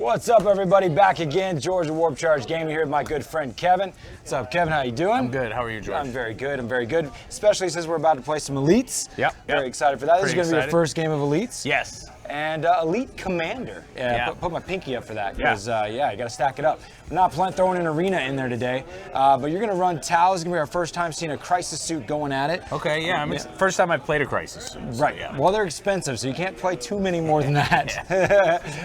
What's up, everybody? Back again. George of Warp Charge Gaming here with my good friend Kevin. What's up, Kevin? How you doing? I'm good. How are you, George? I'm very good. I'm very good. Especially since we're about to play some Elites. Yep. Very excited for that. This is Pretty going to be your first game of Elites. Yes. And Elite Commander. Yeah. Put my pinky up for that because, you got to stack it up. I'm not throwing an arena in there today, but you're going to run Tau. This is going to be our first time seeing a Crisis suit going at it. Okay, yeah. First time I've played a Crisis suit. Right. Yeah. Well, they're expensive, so you can't play too many more than that.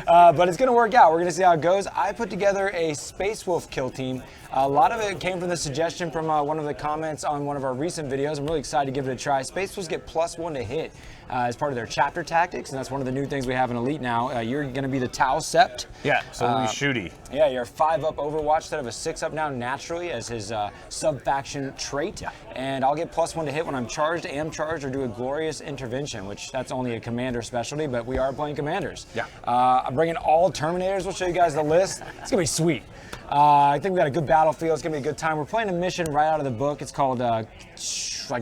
But it's going to work out. We're going to see how it goes. I put together a Space Wolf kill team. A lot of it came from the suggestion from one of the comments on one of our recent videos. I'm really excited to give it a try. Space Wolves get +1 to hit as part of their chapter tactics, and that's one of the new things we have in Elite now. You're going to be the Tau Sept. Yeah, so we'll be shooty. Yeah, you're a 5-up Overwatch instead of a 6-up now naturally as his sub-faction trait. Yeah. And I'll get +1 to hit when I'm charged, am charged, or do a Glorious Intervention, which that's only a commander specialty, but we are playing commanders. Yeah. I'm bringing all Terminators. We'll show you guys the list. It's going to be sweet. I think we got a good battlefield. It's going to be a good time. We're playing a mission right out of the book. It's called,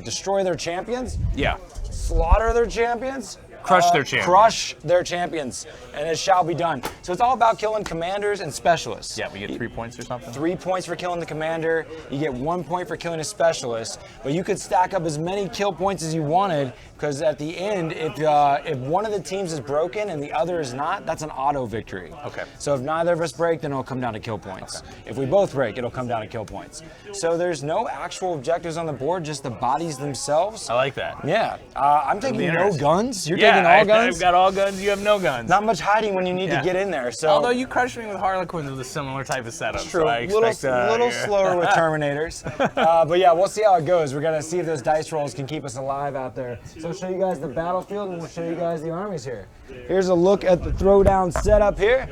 Destroy Their Champions? Yeah. Slaughter Their Champions? Crush their champions. Crush their champions, and it shall be done. So it's all about killing commanders and specialists. Yeah, we get 3 points or something? 3 points for killing the commander. You get 1 point for killing a specialist, but you could stack up as many kill points as you wanted, because at the end, if one of the teams is broken and the other is not, that's an auto victory. Okay. So if neither of us break, then it'll come down to kill points. Okay. If we both break, it'll come down to kill points. So there's no actual objectives on the board, just the bodies themselves. I like that. Yeah. I'm taking no guns. You're taking all guns? I've got all guns, you have no guns. Not much hiding when you need to get in there. So although you crushed me with Harlequins with a similar type of setup. True. So I expect, a little slower with Terminators. But yeah, we'll see how it goes. We're going to see if those dice rolls can keep us alive out there. So I'll show you guys the battlefield and we'll show you guys the armies here. Here's a look at the throwdown setup here.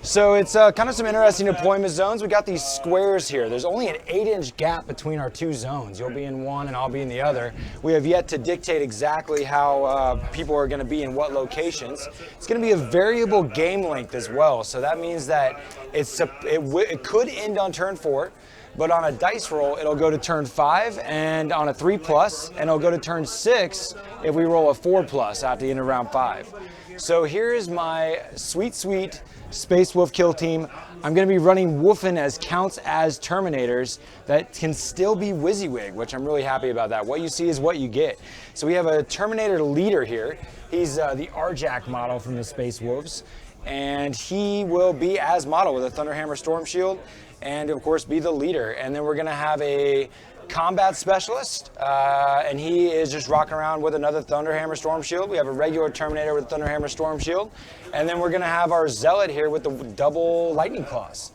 So it's kind of some interesting deployment zones. We got these squares here. There's only an 8-inch gap between our two zones. You'll be in one and I'll be in the other. We have yet to dictate exactly how people are going to be in what locations. It's going to be a variable game length as well. So that means that it could end on turn 4. But on a dice roll, it'll go to turn 5, and on a 3+, and it'll go to turn 6 if we roll a 4+ after the end of round 5. So here is my sweet Space Wolf kill team. I'm going to be running Wolfen as counts as Terminators that can still be WYSIWYG, which I'm really happy about that. What you see is what you get. So we have a Terminator leader here. He's the Arjack model from the Space Wolves, and he will be as model with a Thunderhammer Storm Shield, and of course be the leader. And then we're going to have a combat specialist, and he is just rocking around with another Thunderhammer Storm Shield. We have a regular Terminator with Thunderhammer Storm Shield, and then we're going to have our Zealot here with the double Lightning Claws,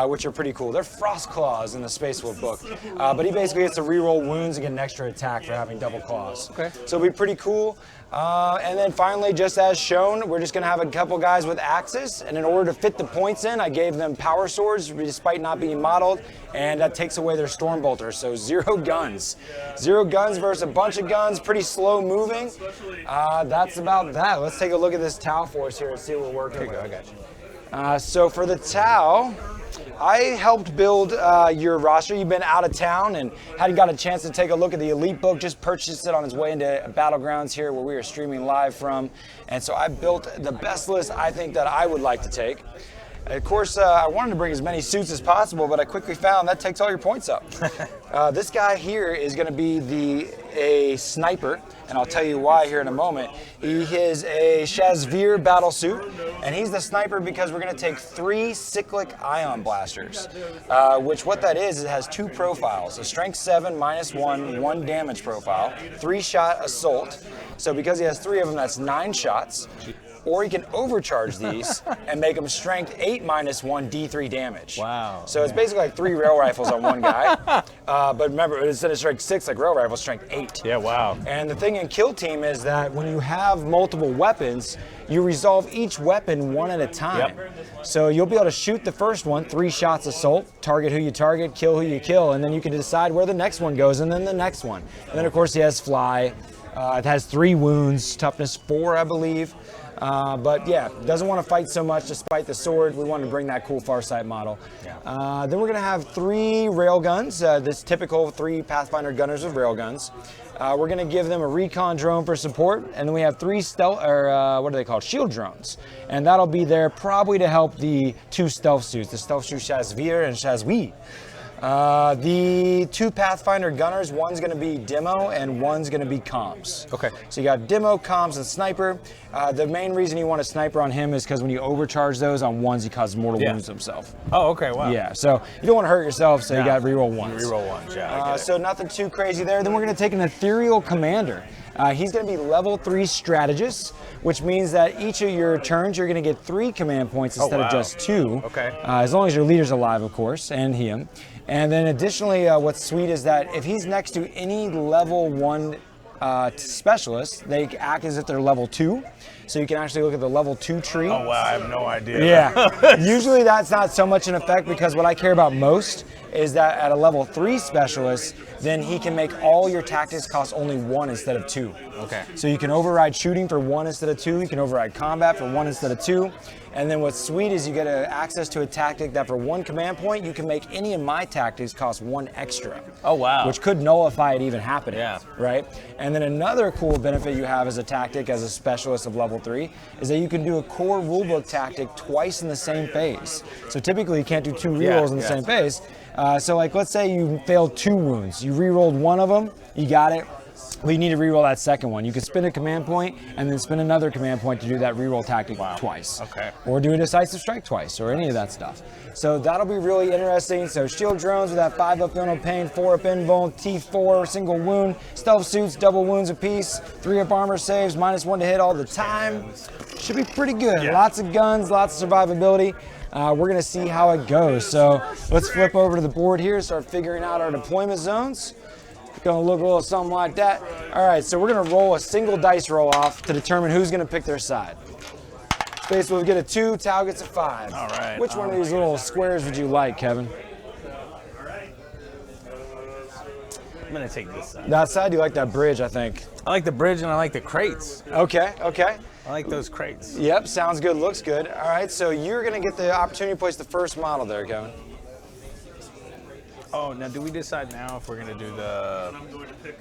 which are pretty cool. They're Frost Claws in the Space Wolf book, but he basically gets to reroll wounds and get an extra attack for having double claws. Okay. So it'll be pretty cool. And then finally, just as shown, we're just going to have a couple guys with axes, and in order to fit the points in, I gave them power swords despite not being modeled, and that takes away their storm bolters, so 0 guns. 0 guns versus a bunch of guns, pretty slow moving. That's about that. Let's take a look at this Tau force here and see what we're working with. I got you. So for the Tau, I helped build your roster. You've been out of town and hadn't got a chance to take a look at the Elite book, just purchased it on its way into Battlegrounds here where we are streaming live from. And so I built the best list I think that I would like to take. Of course, I wanted to bring as many suits as possible, but I quickly found that takes all your points up. This guy here is going to be a sniper, and I'll tell you why here in a moment. He is a Shazvir battle suit, and he's the sniper because we're going to take 3 cyclic ion blasters, which what that is, it has 2 profiles, a strength 7 -1, 1 damage profile, 3-shot assault. So because he has 3 of them, that's 9 shots. Or he can overcharge these and make them strength 8 -1 D3 damage. Wow. So it's basically like 3 rail rifles on one guy. But remember, instead of strength 6 like rail rifles, strength 8. Yeah, wow. And the thing in Kill Team is that when you have multiple weapons, you resolve each weapon one at a time. Yep. So you'll be able to shoot the first one, 3 shots assault, target who you target, kill who you kill, and then you can decide where the next one goes, and then the next one. And then of course he has fly. It has 3 wounds, toughness 4, I believe. But yeah, doesn't want to fight so much despite the sword. We wanted to bring that cool Farsight model. Yeah. Then we're going to have 3 railguns, this typical 3 Pathfinder gunners with railguns. We're going to give them a recon drone for support, and then we have 3 stealth, or what are they called? Shield drones. And that'll be there probably to help the 2 stealth suits, the stealth suit Chasvir and Chaswi. The 2 Pathfinder gunners, one's going to be demo and one's going to be comms. Okay. So you got demo, comms, and sniper. The main reason you want a sniper on him is because when you overcharge those on ones, he causes mortal wounds himself. Oh, okay, wow. Yeah, so you don't want to hurt yourself, so you got to reroll ones. Reroll ones, yeah. I get it. So nothing too crazy there. Then we're going to take an ethereal commander. He's going to be level 3 strategist, which means that each of your turns you're going to get 3 command points instead of just 2. Okay. As long as your leader's alive, of course, and him. And then additionally, what's sweet is that if he's next to any level 1 specialist, they act as if they're level 2. So you can actually look at the level 2 tree. Oh, wow, I have no idea. Yeah. Usually that's not so much an effect because what I care about most is that at a level 3 specialist, then he can make all your tactics cost only 1 instead of 2. Okay. So you can override shooting for 1 instead of 2. You can override combat for 1 instead of 2. And then what's sweet is you get access to a tactic that for 1 command point, you can make any of my tactics cost 1 extra. Oh, wow. Which could nullify it even happening. Yeah. Right? And then another cool benefit you have as a tactic, as a specialist of level 3, is that you can do a core rulebook tactic twice in the same phase. So typically you can't do 2 rerolls in the same phase. So like let's say you failed 2 wounds. You rerolled 1 of them, you got it. Well, you need to reroll that second one. You can spend a command point and then spend another command point to do that reroll tactic twice. Okay. Or do a decisive strike twice, or any of that stuff. So that'll be really interesting. So shield drones with that 5 up no pain, 4 up invuln, T4, single wound, stealth suits, double wounds apiece, 3 up armor saves, -1 to hit all the time. Should be pretty good. Yeah. Lots of guns, lots of survivability. We're gonna see how it goes. So let's flip over to the board here, start figuring out our deployment zones. Gonna look a little something like that. All right, so we're gonna roll a single dice roll off to determine who's gonna pick their side. Space will get a 2, Tau gets a 5. All right. Which one of these little squares would you like, Kevin? I'm going to take this side. That side, you like that bridge, I think. I like the bridge and I like the crates. Okay, okay. I like those crates. Yep, sounds good, looks good. All right, so you're gonna get the opportunity to place the first model there, Kevin. Oh, now do we decide now if we're going to do the,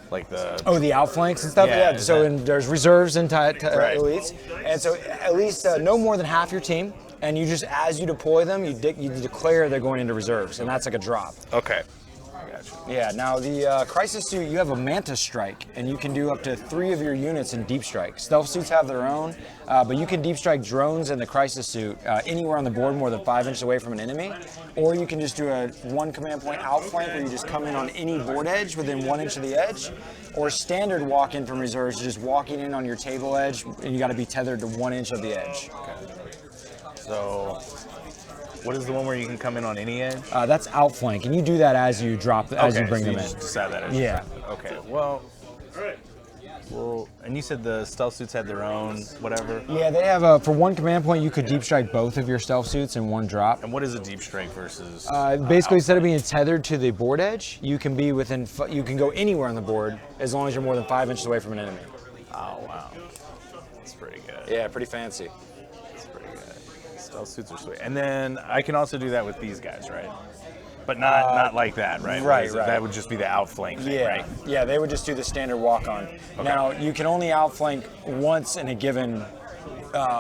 like the... Oh, the outflanks and stuff? Yeah, So there's reserves and Right. elites. And so at least no more than half your team. And you just, as you deploy them, you declare they're going into reserves. And that's like a drop. Okay. I got you. Yeah, now the Crisis Suit, you have a Manta Strike. And you can do up to 3 of your units in Deep Strike. Stealth Suits have their own. But you can Deep Strike drones in the Crisis Suit anywhere on the board more than 5 inches away from an enemy. Or you can just do a 1 command point outflank where you just come in on any board edge within 1 inch of the edge. Or standard walk in from reserves, just walking in on your table edge, and you got to be tethered to 1 inch of the edge. Okay. So, what is the one where you can come in on any edge? That's outflank, and you do that as you drop, as you bring so them in. just decide that. Yeah. Okay. Well, and you said the stealth suits had their own whatever. Yeah, they have for 1 command point, you could deep strike both of your stealth suits in 1 drop. And what is a deep strike versus? Basically, instead of being tethered to the board edge, you can be within. You can go anywhere on the board as long as you're more than 5 inches away from an enemy. Oh wow, that's pretty good. Yeah, pretty fancy. That's pretty good. Stealth suits are sweet. And then I can also do that with these guys, right? But not like that, right? Right. That would just be the outflank thing, right? Yeah, they would just do the standard walk-on. Okay. Now, you can only outflank once in a given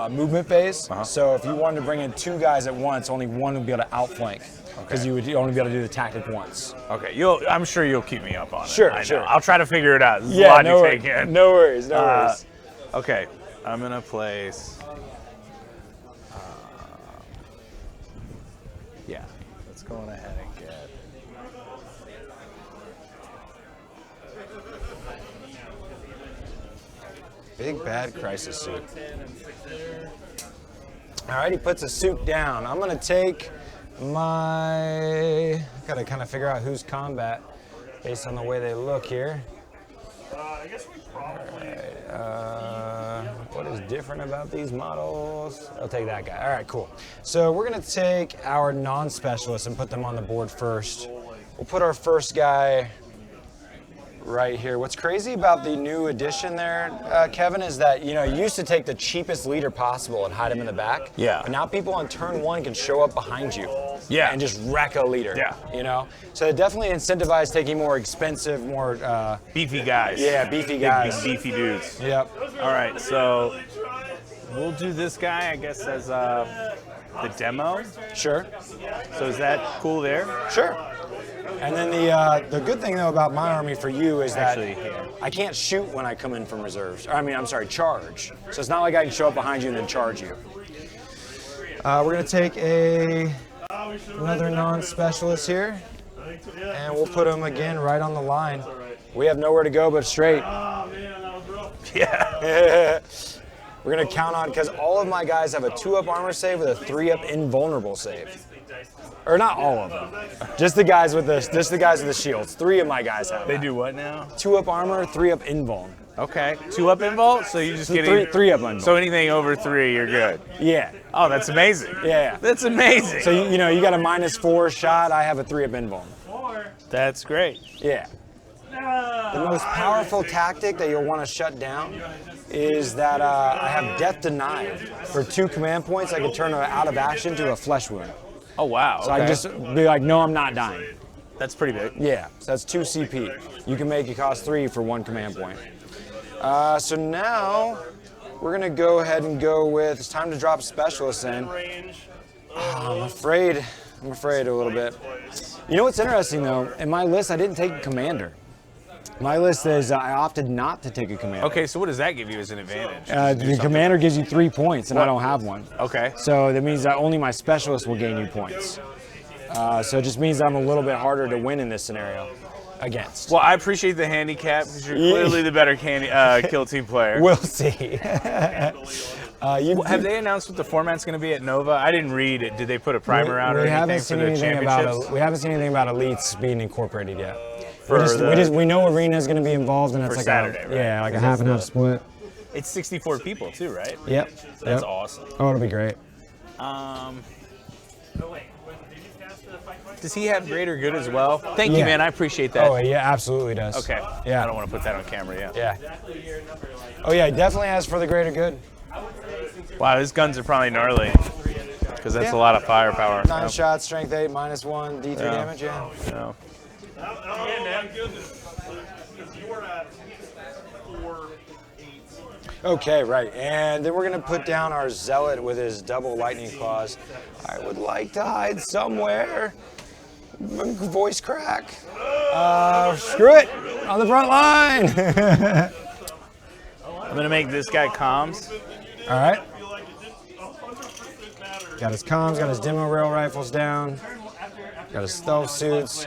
movement phase. So if you wanted to bring in 2 guys at once, only one would be able to outflank. Because you would only be able to do the tactic once. Okay, I'm sure you'll keep me up on it. Sure. I'll try to figure it out. There's a lot to take in. No worries. Okay, I'm gonna place. Yeah, let's go on ahead and get. Big bad Crisis Suit. All right, he puts a suit down. I'm gonna take my. Gotta kind of figure out who's combat based on the way they look here. What is different about these models? I'll take that guy. All right, cool. So we're gonna take our non-specialists and put them on the board first. We'll put our first guy right here. What's crazy about the new addition there, Kevin, is that you used to take the cheapest leader possible and hide him in the back. Yeah. But now people on turn 1 can show up behind you. Yeah. And just wreck a leader. Yeah. So it definitely incentivized taking more expensive, more beefy guys. Yeah, beefy guys. Big beefy dudes. Yep. All right, so we'll do this guy, I guess, as the demo. Sure. So is that cool there? Sure. And then the good thing though about my army for you is that I can't shoot when I come in from reserves. Charge. So it's not like I can show up behind you and then charge you. We're gonna take another non-specialist here, and we'll put him again right on the line. We have nowhere to go but straight. Yeah. We're gonna count on, because all of my guys have a 2-up armor save with a 3-up invulnerable save. Or not all of them. Just the guys with the shields. 3 of my guys have They that. do what now? 2-up armor, 3-up invuln. Okay. 2-up invul? So you just get 3-up invuln. So anything over 3, you're good. Yeah. Oh, that's amazing. Yeah. That's amazing. So you got a -4 shot. I have a 3-up invuln. That's great. Yeah. The most powerful tactic that you'll want to shut down is that I have death denied. For 2 command points, I can turn an out of action to a flesh wound. Oh, wow. So I can just be like, no, I'm not dying. That's pretty big. Yeah, so that's 2 CP. You can make it cost 3 for 1 command point. So now we're gonna go ahead and go with, it's time to drop specialists in. I'm afraid a little bit. You know what's interesting though? In my list, I didn't take a commander. My list is I opted not to take a commander. Okay, so what does that give you as an advantage? The commander gives you 3 points, and I don't have one. Okay. So that means that only my specialist will gain you points. So it just means I'm a little bit harder to win in this scenario against. Well, I appreciate the handicap because you're clearly the better kill team player. We'll see. Have they announced what the format's going to be at Nova? I didn't read it. Did they put a primer out or anything for the championships? We haven't seen anything about elites being incorporated yet. We know Arena is going to be involved, and it's like Saturday, right? like a half and half split. It's 64 people too, right? Yep. That's awesome. Oh, it'll be great. Does he have greater good as well? Thank you, man. I appreciate that. Oh, yeah, absolutely does. Okay. Yeah. I don't want to put that on camera yet. Yeah. Oh, yeah, he definitely has for the greater good. Wow, his guns are probably gnarly because that's a lot of firepower. 9 shots, strength 8, -1, D3 damage, yeah. No. Okay, right, and then we're gonna put down our zealot with his double lightning claws. I would like to hide somewhere. Voice crack. Screw it, on the front line. I'm gonna make this guy comms. All right. Got his comms, got his demo rail rifles down, got his stealth suits.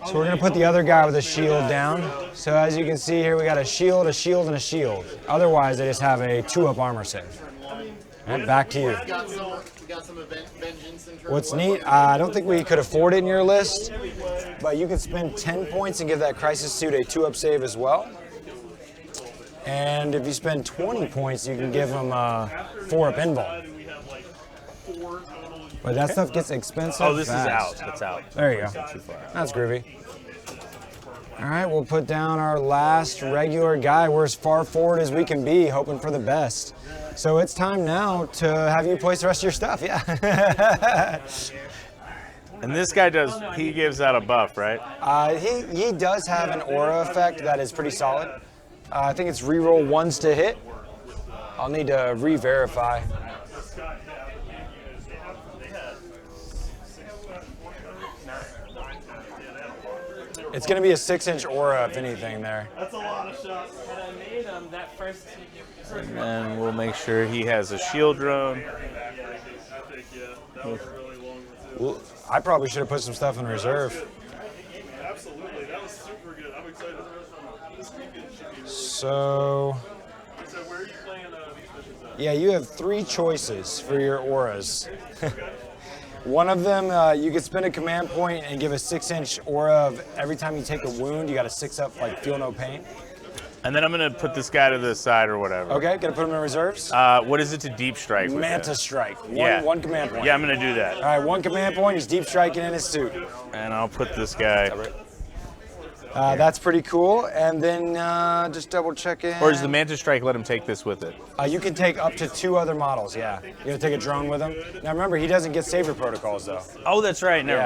So we're gonna put the other guy with a shield down. So as you can see here, we got a shield, a shield, and a shield. Otherwise, they just have a 2-up armor save. All right, back to you. What's neat, I don't think we could afford it in your list, but you could spend 10 points and give that crisis suit a 2-up save as well. And if you spend 20 points, you can give them a 4-up invul. But that stuff gets expensive. Oh, this fast. is out. That's out. There you go. That's groovy. All right, we'll put down our last regular guy. We're as far forward as we can be, hoping for the best. So it's time now to have you place the rest of your stuff, yeah. And this guy he gives out a buff, right? He does have an aura effect that is pretty solid. I think it's reroll 1s to hit. I'll need to re-verify. It's going to be a 6-inch aura, if anything, there. That's a lot of shots. Had I made that first. And then we'll make sure he has a shield drone. Well, I probably should have put some stuff in reserve. Absolutely, that was super good. I'm excited. So Where are you playing these missions at? yeah, you have 3 choices for your auras. One of them, you could spend a command point and give a 6-inch aura of every time you take a wound, you got a 6-up, like feel no pain. And then I'm gonna put this guy to the side or whatever. Okay, gonna put him in reserves. What is it to deep strike? With Manta it? strike. Yeah. One command point. Yeah, I'm gonna do that. All right, 1 command point. He's deep striking in his suit. And I'll put this guy. That's pretty cool. And then just double checking. Or does the Mantis Strike let him take this with it? You can take up to 2 other models, yeah. You gonna take a drone with him? Now remember, he doesn't get saver protocols though. Oh, that's right. Never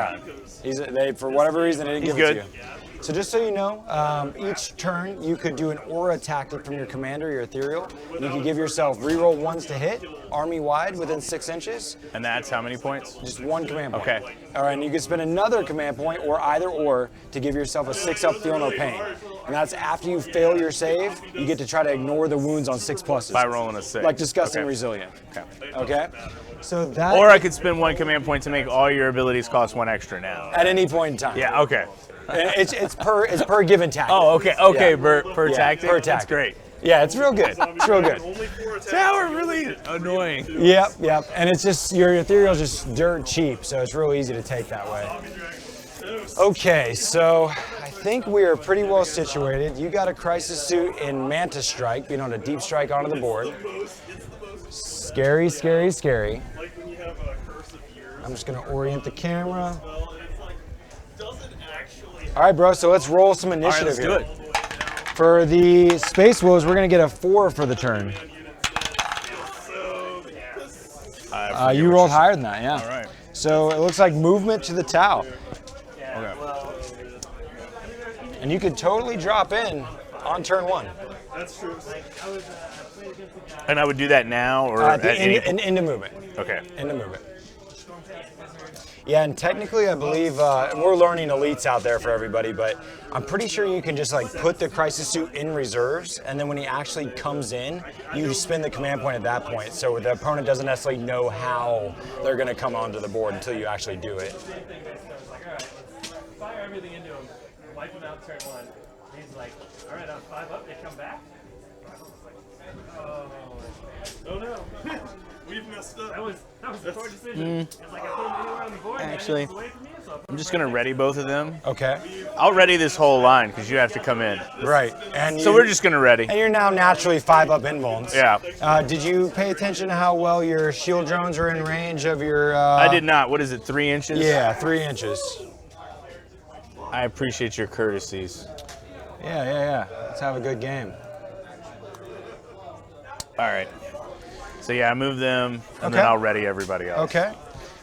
Yeah. mind. For whatever reason, they didn't give good. it to you. So just so you know, each turn you could do an aura tactic from your commander, your ethereal. You could give yourself reroll 1s to hit, army wide within 6 inches. And that's how many points? Just 1 command point. Okay. All right, and you can spend another command point or either or to give yourself a 6-up feel no pain. And that's after you fail your save, you get to try to ignore the wounds on 6+. By rolling a 6. Like disgusting Okay. resilient. Okay. Okay? So that Or I could spend 1 command point to make all your abilities cost 1 extra now. at any point in time. Yeah. Okay. It's per given tactic. Oh, okay. Okay. Yeah. Per Yeah, tactic. per That's tactic. great. Yeah, it's real good. It's real good. Only 4 attacks. Now we're really annoying. Yep. And it's just, your ethereal's just dirt cheap, so it's real easy to take that way. Okay, so I think we are pretty well situated. You got a crisis suit in Mantis Strike, being on a deep strike onto the board. Scary, scary, scary. Like when you have a curse of years. I'm just gonna orient the camera. Well, it's like, doesn't actually. All right, bro, so let's roll some All right, initiative let's do here. it. For the Space Wolves, we're gonna get a 4 for the turn. You rolled higher than that, yeah. All right. So it looks like movement to the Tau. Okay. And you could totally drop in on turn 1. That's true. And I would do that now or at any. Into movement. Okay. Into movement. Yeah, and technically I believe, we're learning elites out there for everybody, but I'm pretty sure you can just like put the crisis suit in reserves, and then when he actually comes in, you spend the command point at that point, so the opponent doesn't necessarily know how they're gonna come onto the board until you actually do it. Fire everything into him. Wipe him out turn 1. He's like, all right, I'm 5 up. They come back. Oh no. We've messed up. That was a poor decision. It's like I put him anywhere on the board. Actually, and he gets away from me, so I put I'm just gonna ready both of them. Okay. I'll ready this whole line because you have to come in. Right. And So we're just gonna ready. and you're now naturally 5 up invulns. Yeah. Did you pay attention to how well your shield drones are in range of your? I did not. What is it? 3 inches? Yeah, 3 inches. I appreciate your courtesies. Yeah. Let's have a good game. All right. So yeah, I move them, and then Okay. I'll ready everybody else. Okay.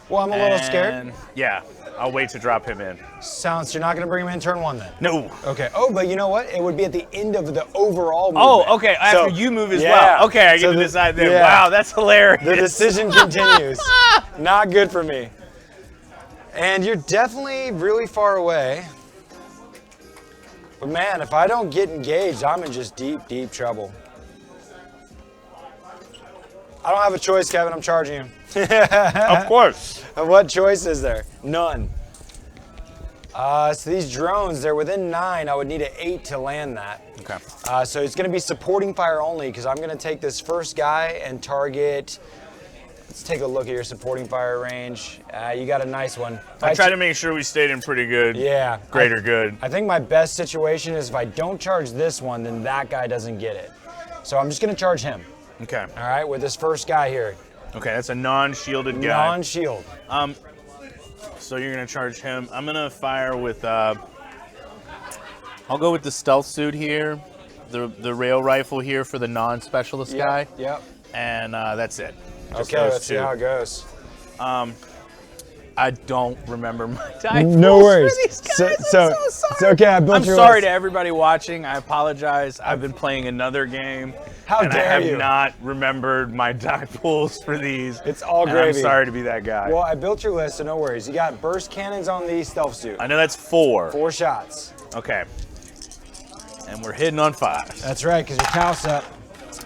Well, I'm a little scared. And, yeah, I'll wait to drop him in. Sounds you're not going to bring him in turn 1 then. No. Okay. Oh, but you know what? It would be at the end of the overall movement. Oh, okay. After So- you move as yeah. well. Okay, I get So to the- decide then. yeah. Wow, that's hilarious. The decision continues. Not good for me. And you're definitely really far away. But man, if I don't get engaged, I'm in just deep, deep trouble. I don't have a choice, Kevin. I'm charging you. Of course. What choice is there? None. So these drones, they're within 9. I would need an 8 to land that. Okay. So it's going to be supporting fire only because I'm going to take this first guy and target. Let's take a look at your supporting fire range. You got a nice one. I try to make sure we stayed in pretty good. Yeah. Greater good. I think my best situation is if I don't charge this one, then that guy doesn't get it. So I'm just going to charge him. Okay. All right, with this first guy here. Okay, that's a non-shielded guy. Non-shield. So you're gonna charge him. I'm gonna fire with. I'll go with the stealth suit here, the rail rifle here for the non-specialist guy, Yep. and that's it. Just Okay, those let's see two. how it goes. I don't remember my die No pools worries. for these guys. So I'm so sorry. it's okay. I built I'm your sorry list. to everybody watching. I apologize. I've been playing another game. How and dare I have you. not remembered my die pools for these. It's all and gravy. I'm sorry to be that guy. Well, I built your list, so no worries. You got burst cannons on the stealth suit. I know that's 4. 4 shots. Okay. And we're hitting on 5. That's right, because your Tau's up.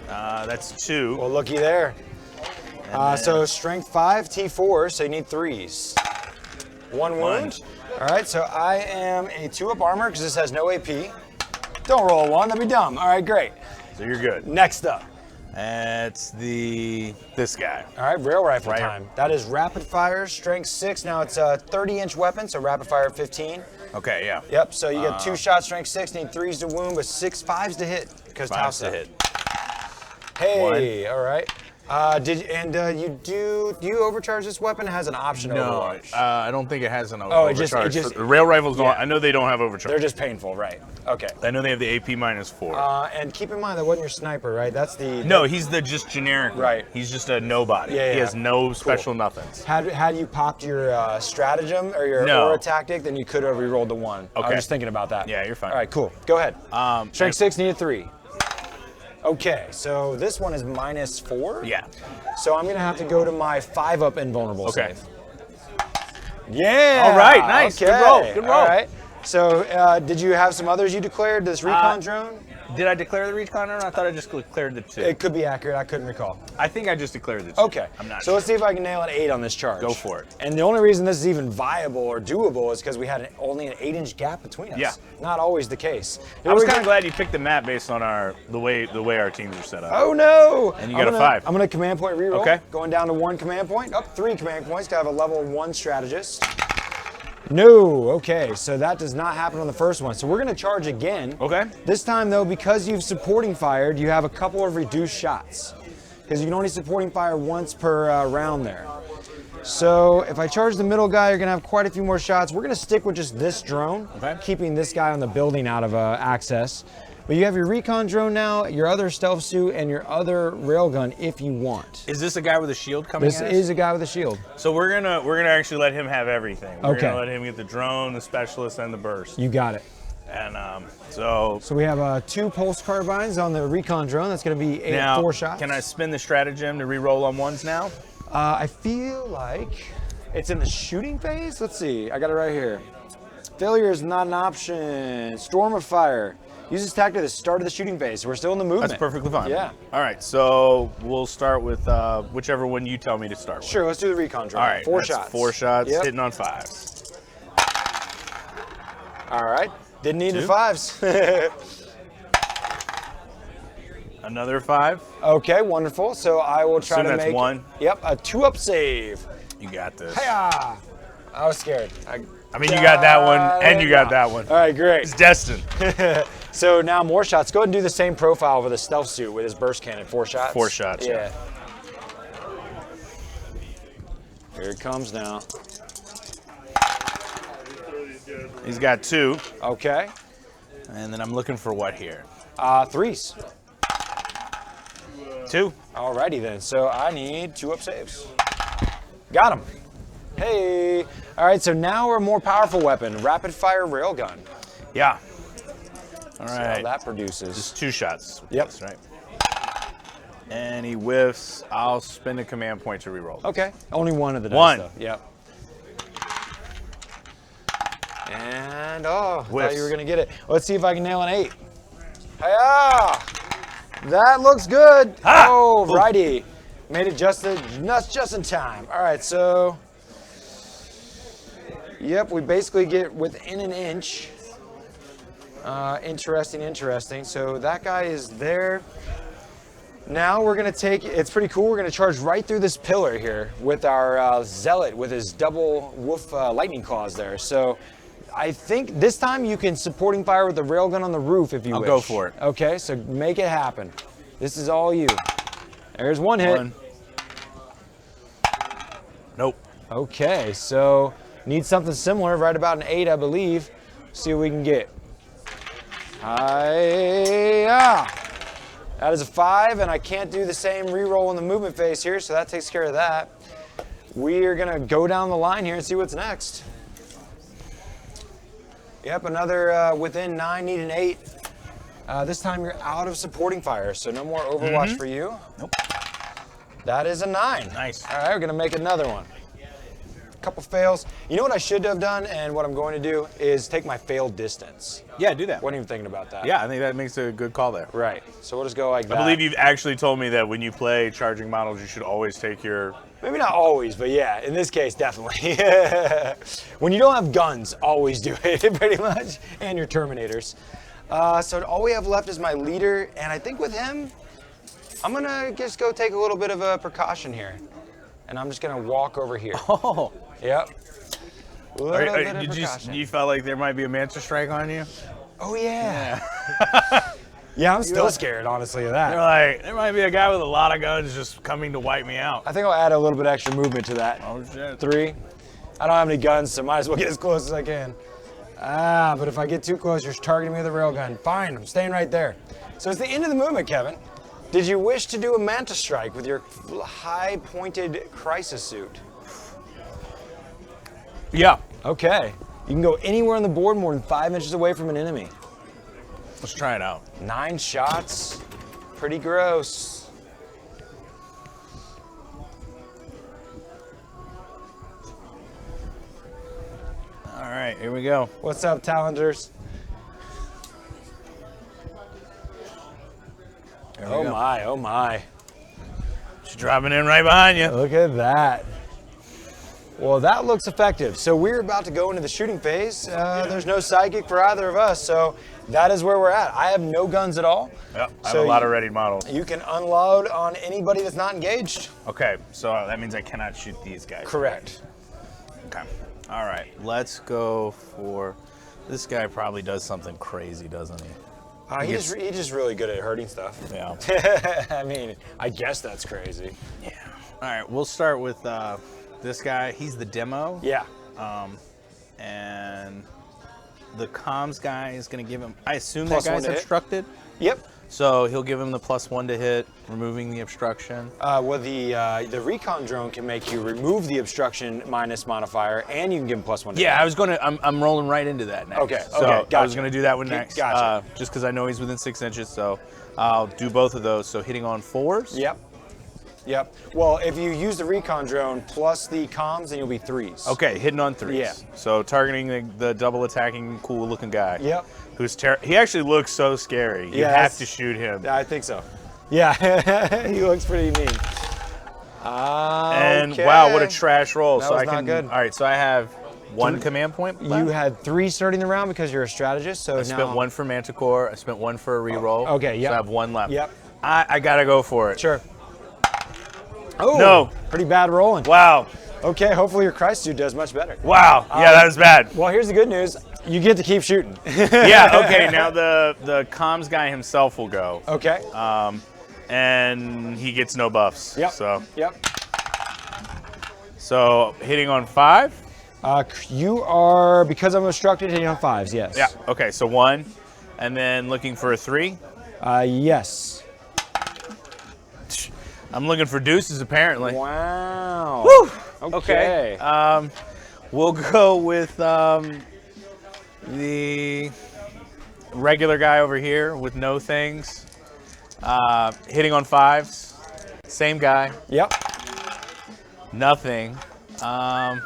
That's 2. Well, looky there. So strength 5, T4, so you need 3s. 1 wound. All right, so I am a 2-up armor because this has no AP. Don't roll a 1, that'd be dumb. All right, great. So you're good. Next up. That's this guy. All right, rail rifle Right. time. That is rapid fire, strength 6. Now it's a 30-inch weapon, so rapid fire 15. Okay, yeah. Yep, so you get 2 shots, strength 6, need 3s to wound, but 6 5s to hit because 5s Tau's to up. hit. Hey, all right. Do you overcharge this weapon? It has an option to No, overcharge. I don't think it has an Oh, it just- overcharge. The rail rifles don't. yeah. I know they don't have overcharge. They're just painful, right? Okay. I know they have the AP -4. And keep in mind that wasn't your sniper, right? That's the No, he's the just generic one. Right. He's just a nobody. Yeah, He yeah. has no special nothings. Had you popped your stratagem or your No. aura tactic, then you could have re-rolled the 1. I Okay. was just thinking about that. Yeah, you're fine. All right, cool. Go ahead. Strength and- 6, need a 3. Okay, so this one is -4. Yeah. So I'm gonna have to go to my 5-up invulnerable Okay. save. Yeah. All right, nice. Good roll, good roll. All right. So did you have some others you declared? This recon drone? Did I declare the recon or not? I thought I just declared the 2. It could be accurate. I couldn't recall. I think I just declared the 2. Okay. I'm not So sure. let's see if I can nail an 8 on this charge. Go for it. And the only reason this is even viable or doable is because we had only an 8-inch gap between us. Yeah. Not always the case. I was kind of glad you picked the map based on the way our teams are set up. Oh no! And you got a 5. I'm gonna command point reroll. Okay. Going down to 1 command point. Up 3 command points to have a level 1 strategist. No, okay, so that does not happen on the first one. So we're gonna charge again. Okay. This time though, because you've supporting fired, you have a couple of reduced shots. Because you can only supporting fire once per round there. So if I charge the middle guy, you're gonna have quite a few more shots. We're gonna stick with just this drone, Okay. keeping this guy on the building out of access. But you have your recon drone now, your other stealth suit, and your other railgun if you want. Is this a guy with a shield coming This at us? is a guy with a shield. So we're gonna actually let him have everything. We're Okay. gonna let him get the drone, the specialist, and the burst. You got it. And so So we have 2 pulse carbines on the recon drone. That's gonna be now, 4 shots. can I spin the stratagem to re-roll on 1s now? I feel like it's in the shooting phase. Let's see. I got it right here. Failure is not an option. Storm of fire. Use this tactic at the start of the shooting phase. We're still in the movement. That's perfectly fine. Yeah. All right, so we'll start with whichever one you tell me to start with. Sure, let's do the recon drone. All right, 4 that's shots. 4 shots, Yep. hitting on 5s. All right. Didn't need the 2. 5s. Another 5. Okay, wonderful. So I will try Assume to that's make 1. Yep, a 2-up save. You got this. Hiya! I was scared. I mean, you got that one, and you got that one. All right, great. It's destined. So now more shots. Go ahead and do the same profile with a stealth suit with his burst cannon. 4 shots. 4 shots, yeah. Here it comes now. He's got 2, Okay. and then I'm looking for what here? 3s. 2. Alrighty then. So I need 2-up saves. Got him. Hey. All right. So now we're a more powerful weapon. Rapid fire railgun. Yeah. All See right. how that produces. Just 2 shots. with Yep. this, right? And he whiffs. I'll spend a command point to reroll. Okay. Only 1 of the dice. 1. Though. Yep. And I thought Whiffs. you were gonna get it. Let's see if I can nail an 8. Hiya! That looks good. Ha! Oh, righty. Made it just in time. All right, so. Yep, we basically get within an inch. Interesting. So that guy is there. Now we're gonna take, it's pretty cool, we're gonna charge right through this pillar here with our zealot with his double wolf lightning claws there. So I think this time you can supporting fire with the railgun on the roof if you I'll wish. go for it. Okay, so make it happen. This is all you. There's 1 hit. 1. Nope. Okay, so need something similar, right about an 8, I believe. See what we can get. Hiya! That is a 5, and I can't do the same reroll in the movement phase here, so that takes care of that. We are gonna go down the line here and see what's next. Yep, another within 9, need an 8. This time you're out of supporting fire, so no more Overwatch for you. Nope. That is a 9. Nice. All right, we're gonna make another one. Couple fails. You know what I should have done, and what I'm going to do is take my fail distance. Yeah, do that. Wasn't even thinking about that. Yeah, I think that makes a good call there. Right. So we'll just go like that. I believe you've actually told me that when you play charging models, you should always take your. Maybe not always, but yeah, in this case, definitely. When you don't have guns, always do it, pretty much, and your Terminators. So all we have left is my leader, and I think with him, I'm gonna just go take a little bit of a precaution here. And I'm just gonna walk over here. Oh. Yep. Little bit of Did precaution. you felt like there might be a Manta Strike on you? Oh yeah. Yeah, I'm still scared, honestly, of They're that. like, there might be a guy with a lot of guns just coming to wipe me out. I think I'll add a little bit extra movement to that. Oh shit. 3. I don't have any guns, so might as well get as close as I can. But if I get too close, you're targeting me with a railgun. Fine, I'm staying right there. So it's the end of the movement, Kevin. Did you wish to do a Manta Strike with your high-pointed crisis suit? Yeah. Okay. You can go anywhere on the board more than 5 inches away from an enemy. Let's try it out. 9 shots. Pretty gross. All right, here we go. What's up, Talenters? Oh go. my, oh my. She's dropping in right behind you. Look at that. Well, that looks effective. So we're about to go into the shooting phase. There's no psychic for either of us, so that is where we're at. I have no guns at all. Yep, I have So a lot of ready models. You can unload on anybody that's not engaged. Okay, so that means I cannot shoot these guys. Correct. Okay. All right, let's go for, this guy probably does something crazy, doesn't he? He's just really good at hurting stuff. Yeah. I mean, I guess that's crazy. Yeah. All right, we'll start with this guy. He's the demo. Yeah. And the comms guy is going to give him, I assume +1 that guy's to hit? obstructed. Yep. So he'll give him the +1 to hit, removing the obstruction. Well, the recon drone can make you remove the obstruction minus modifier, and you can give him +1 to Yeah, hit. I was going to, I'm rolling right into that next. Okay, So okay, I was gotcha. going to do that one next. Gotcha. Just because I know he's within 6 inches, so I'll do both of those. So hitting on 4s. Yep. Yep. Well, if you use the recon drone plus the comms, then you'll be 3s. Okay, hitting on 3s. Yeah. So targeting the double attacking, cool looking guy. Yep. Who's he actually looks so scary. You Yeah, have that's- to shoot him. I think so. Yeah, he looks pretty mean. And Okay. wow, what a trash roll. That So was I not can. good. All right, so I have 1 command point. You left. had 3 starting the round because you're a strategist, so I now... spent 1 for Manticore. I spent 1 for a reroll. Okay, yep. So I have 1 left. Yep. I gotta go for it. Sure. Oh, No. pretty bad rolling. Wow. Okay, hopefully your Christ suit does much better. Wow. Yeah, that was bad. Well, here's the good news. You get to keep shooting. Yeah. Okay. Now the comms guy himself will go. Okay. And he gets no buffs. Yep. So Yep. hitting on 5. You are, because I'm obstructed, hitting on 5s, yes. Yeah. Okay. So 1, and then looking for a 3. Yes. I'm looking for deuces apparently. Wow. Woo! Okay. We'll go with the regular guy over here with no things. Hitting on 5s. Same guy. Yep. Nothing. All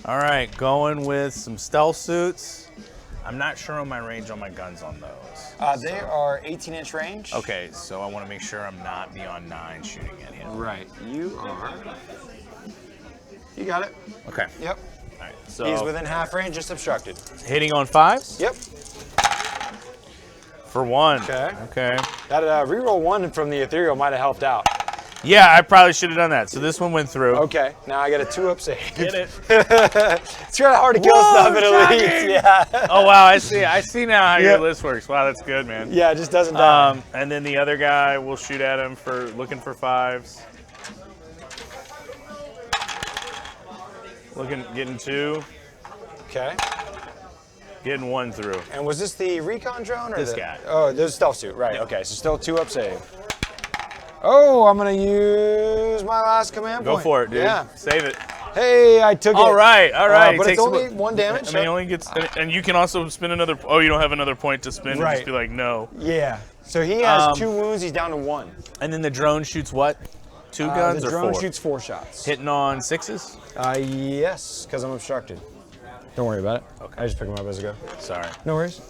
right, going with some stealth suits. I'm not sure on my range on my guns on those. They are 18-inch range. Okay, so I want to make sure I'm not beyond 9 shooting at him. Right. You are. You got it. Okay. Yep. All right, so He's within half range, just obstructed. hitting on 5s. Yep. For 1. Okay. Okay. That reroll 1 from the ethereal might have helped out. Yeah, I probably should have done that. So this one went through. Okay. Now I got a 2-up save. Hit it. It's kind of hard to kill Whoa, stuff at shocking. Elite. Yeah. Oh wow, I see now how your Yep. list works. Wow, that's good, man. Yeah, it just doesn't die. And then the other guy, we'll shoot at him for looking for 5s. Getting 2, Okay. getting 1 through. And was this the recon drone or This the guy. Oh, there's stealth suit. Right. Yep. Okay. So still 2-up save. Oh, I'm gonna use my last command Go point. for it, dude. Yeah. Save it. Hey, I took it. All right. He but it's takes only a- 1 damage. I mean, he only gets, and you can also spin another. Oh, you don't have another point to spin. And Right. just be like, no. Yeah. So he has 2 wounds. He's down to 1. And then the drone shoots what? 2 guns The or drone 4? shoots 4 shots. Hitting on 6s. Yes, because I'm obstructed. Don't worry about it. Okay. I just picked him up as I go. Sorry. No worries.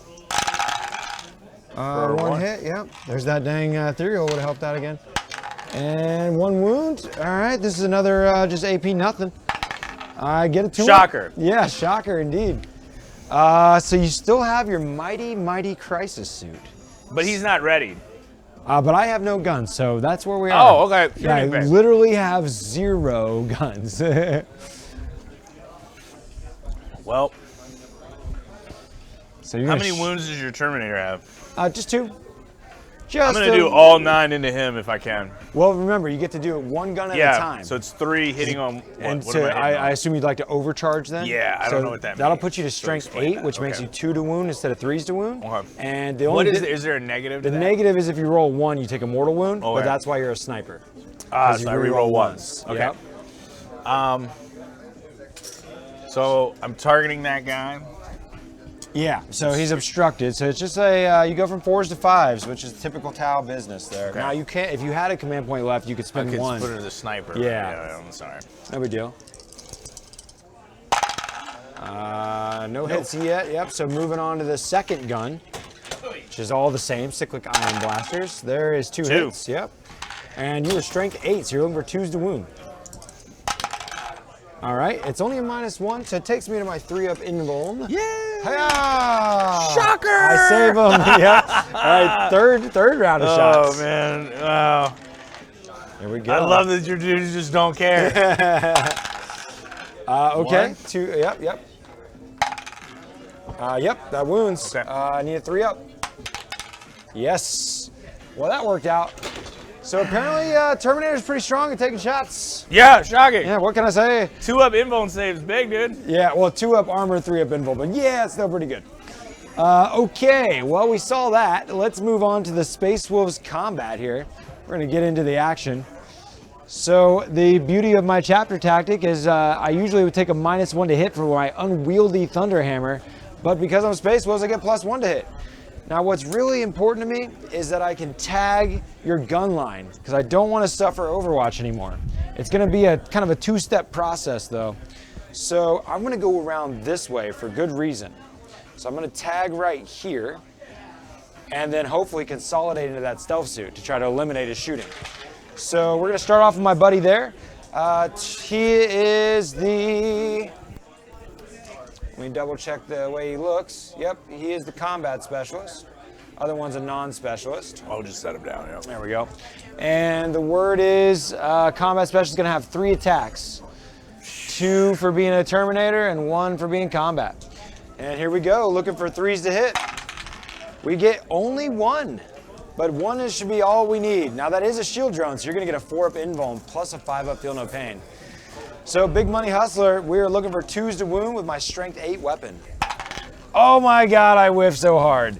For 1 1. hit, yep. There's that dang ethereal, would have helped out again. And 1 wound. All right, this is another just AP nothing. I get a 2. Shocker. Yeah, shocker indeed. So you still have your mighty crisis suit. But he's not ready. But I have no guns, so that's where we are. Oh, okay. Yeah, I Okay. literally have 0 guns. Well, So you're how gonna many wounds does your Terminator have? Just 2. I'm gonna do all 9 into him if I can. Well, remember, you get to do it one gun at a time. So it's 3 hitting on. And what so am I hitting I on? assume you'd like to overcharge then? Yeah, I don't know what that That'll means. put you to strength explain 8, that. which makes Okay. you 2 to wound instead of 3s to wound. Okay. And the What only is there a negative to the that? negative is if you roll 1, you take a mortal wound, but Okay. that's why you're a sniper. Ah, 'Cause so you I reroll reroll ones. Okay. Yep. So I'm targeting that guy. Yeah, so he's obstructed. So it's just a you go from 4s to 5s, which is typical Tau business there. Okay. Now you can't. If you had a command point left, you could I spend could 1. put it as a sniper. Yeah. I'm sorry. No big deal. No hits yet. Yep. So moving on to the second gun, which is all the same cyclic iron blasters. There is 2 hits. Yep. And you were strength 8, so you're looking for 2s to wound. All right. It's only a -1, so it takes me to my 3-up invuln. Yeah. Hi-ya! Shocker! I save him. Yep. All right. Third round of shots. Oh man! Wow. Here we go. I love that your dudes just don't care. Okay. One. 2. Yep. Yep. Yep. That wounds. Okay. I need a 3-up. Yes. Well, that worked out. So apparently, Terminator's pretty strong at taking shots. Yeah, shocking. Yeah. What can I say? 2-up invuln saves big, dude. Yeah. Well, 2-up armor, 3-up invuln, but yeah, it's still pretty good. Okay. Well, we saw that. Let's move on to the Space Wolves combat here. We're gonna get into the action. So the beauty of my chapter tactic is I usually would take a -1 to hit for my unwieldy Thunderhammer, but because I'm Space Wolves, I get +1 to hit. Now what's really important to me is that I can tag your gun line because I don't want to suffer Overwatch anymore. It's going to be a kind of a 2-step process though. So I'm going to go around this way for good reason. So I'm going to tag right here and then hopefully consolidate into that stealth suit to try to eliminate his shooting. So we're going to start off with my buddy there. He is the... Let me double check the way he looks. Yep, he is the combat specialist. Other one's a non-specialist. I'll just set him down. Yeah. There we go. And the word is combat specialist is going to have 3 attacks. 2 for being a Terminator and 1 for being combat. And here we go, looking for 3s to hit. We get only 1, but 1 should be all we need. Now that is a shield drone, so you're going to get a 4-up invuln plus a 5-up feel no pain. So Big Money Hustler, we are looking for 2s to wound with my strength 8 weapon. Oh my God, I whiffed so hard.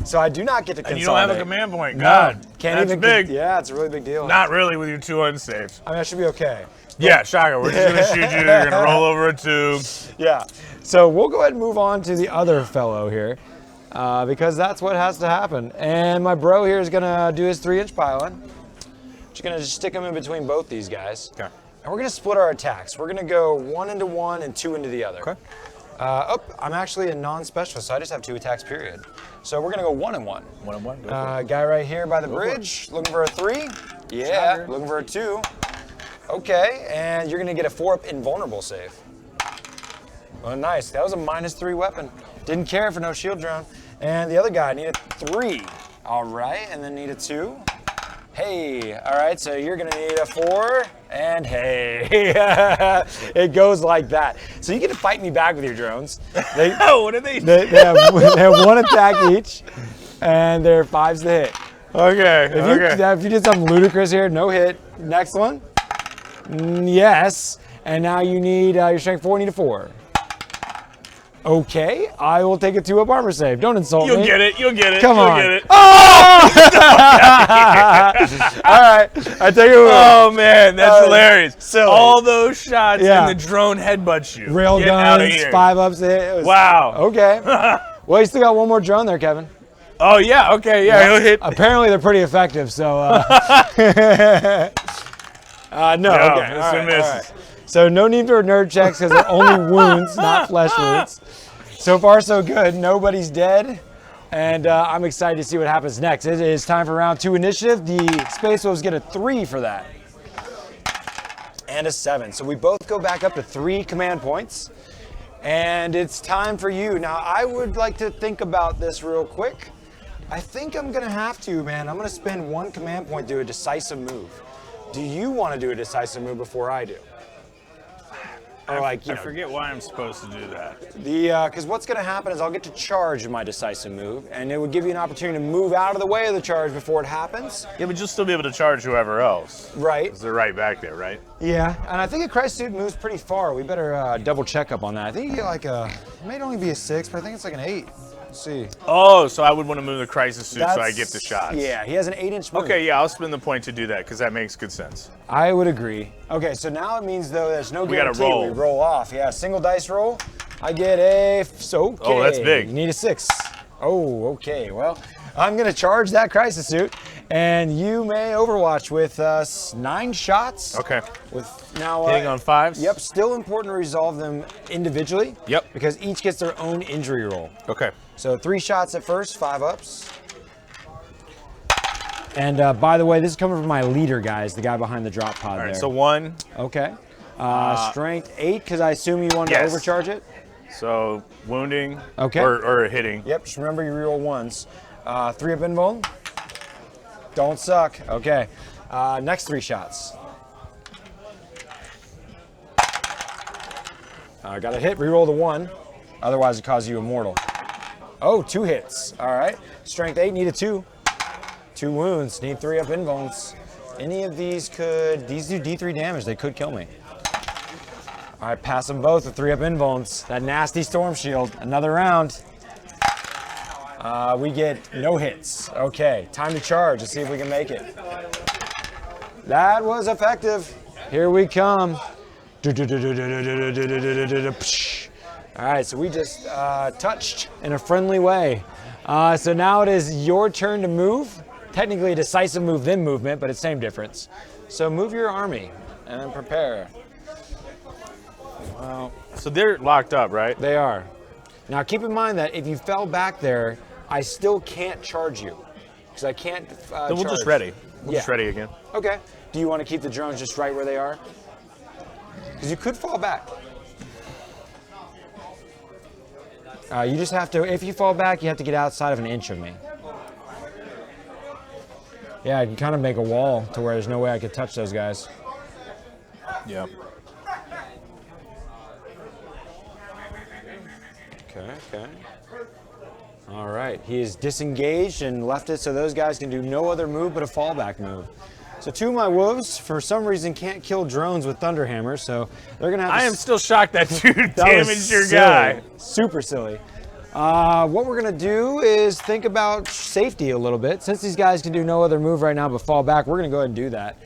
So I do not get to consolidate. And you don't have a command point. God, can't that's even. big. Yeah, it's a really big deal. Not really with your 2 unsaves. I mean, I should be okay. Yeah, shocker. We're just gonna shoot you. You're gonna roll over a tube. Yeah. So we'll go ahead and move on to the other fellow here, because that's what has to happen. And my bro here is gonna do his 3-inch pylon. Just gonna just stick him in between both these guys. Okay. And we're gonna split our attacks. We're gonna go 1 into one and 2 into the other. Okay. I'm actually a non-specialist, so I just have 2 attacks, period. So we're gonna go 1 and 1. 1 and 1. Go for it. Guy right here by the bridge, looking for a 3. Yeah, Shocker. looking for a 2. Okay, and you're gonna get a 4-up invulnerable save. Oh, nice. That was a -3 weapon. Didn't care for no shield drone. And the other guy needed 3. All right, and then need a 2. Hey, all right, so you're gonna need a 4, and hey. It goes like that. So you get to fight me back with your drones. Oh, what are they? They have 1 attack each, and they're 5s to hit. Okay. If you did something ludicrous here, no hit. Next one. Yes, and now you need your strength 4, need a 4. Okay, I will take a 2-up armor save. Don't insult me. You'll get it. You'll get it. Come You'll on. Get it. Oh! All right, I take it. Oh man, that's hilarious. silly. All those shots Yeah. and the drone headbutts you. Rail Get out of guns, here. 5-ups to hit. It was- Wow. Okay. Well, you still got 1 more drone there, Kevin. Oh yeah. Okay. Yeah. He'll hit. Apparently, they're pretty effective. So. No. Yeah, Okay. it's All a right, miss. all right. So no need for nerd checks because they're only wounds, not flesh wounds. So far, so good. Nobody's dead. And I'm excited to see what happens next. It is time for round 2 initiative. The Space Wolves get a 3 for that. And a 7. So we both go back up to 3 command points. And it's time for you. Now, I would like to think about this real quick. I think I'm going to have to, man. I'm going to spend 1 command point to do a decisive move. Do you want to do a decisive move before I do? Or like, you I know, forget why I'm supposed to do that. because what's going to happen is I'll get to charge my decisive move, and it would give you an opportunity to move out of the way of the charge before it happens. Yeah, but you'll still be able to charge whoever else. Right. Because they're right back there, right? Yeah, and I think a Christ suit moves pretty far. We better double check up on that. I think you get like it may only be a 6, but I think it's like an 8. Let's see. Oh, so I would want to move the crisis suit so I That's- get the shots. Yeah, he has an 8-inch move. Okay, yeah, I'll spend the point to do that because that makes good sense. I would agree. Okay, so now it means though there's no We gotta guarantee. roll. We roll off. Yeah, single dice roll. I get a okay. Oh, that's big. You need a 6. Oh, okay. Well, I'm gonna charge that crisis suit, and you may overwatch with 9 shots. Okay. With now Hitting on 5s? Yep. Still important to resolve them individually. Yep. Because each gets their own injury roll. Okay. So 3 shots at first, 5 ups. And by the way, this is coming from my leader, guys, the guy behind the drop pod All right, there. so 1. Okay. Strength 8, because I assume you wanted Yes. to overcharge it. So wounding. Okay. Or hitting. Yep. Just remember you reroll ones. 3 up invuln. Don't suck. Okay. Next 3 shots. Got a hit. Reroll the 1. Otherwise, it causes you immortal. Oh, 2 hits. All right. Strength 8, need a 2. 2 wounds. Need 3 up invulns. Any of these could. These do D3 damage. They could kill me. All right, pass them both with 3 up invulns. That nasty storm shield. Another round. We get no hits. Okay, time to charge. Let's see if we can make it. That was effective. Here we come. All right, so we just touched in a friendly way. So now it is your turn to move. Technically a decisive move, then movement, but it's same difference. So move your army and then prepare. Well, so they're locked up, right? They are. Now keep in mind that if you fell back there, I still can't charge you. Because I can't Then we'll just charge. ready. We'll just Yeah. ready again. Okay. Do you want to keep the drones just right where they are? Because you could fall back. You just have to, if you fall back, you have to get outside of an inch of me. Yeah, I can kind of make a wall to where there's no way I could touch those guys. Yeah. Okay. All right, he is disengaged and left it so those guys can do no other move but a fallback move. So 2 of my wolves, for some reason, can't kill drones with Thunderhammers, so they're gonna have to I am still shocked that dude That was damaged your silly. guy. Super silly. What we're gonna do is think about safety a little bit. Since these guys can do no other move right now but fall back, we're gonna go ahead and do that.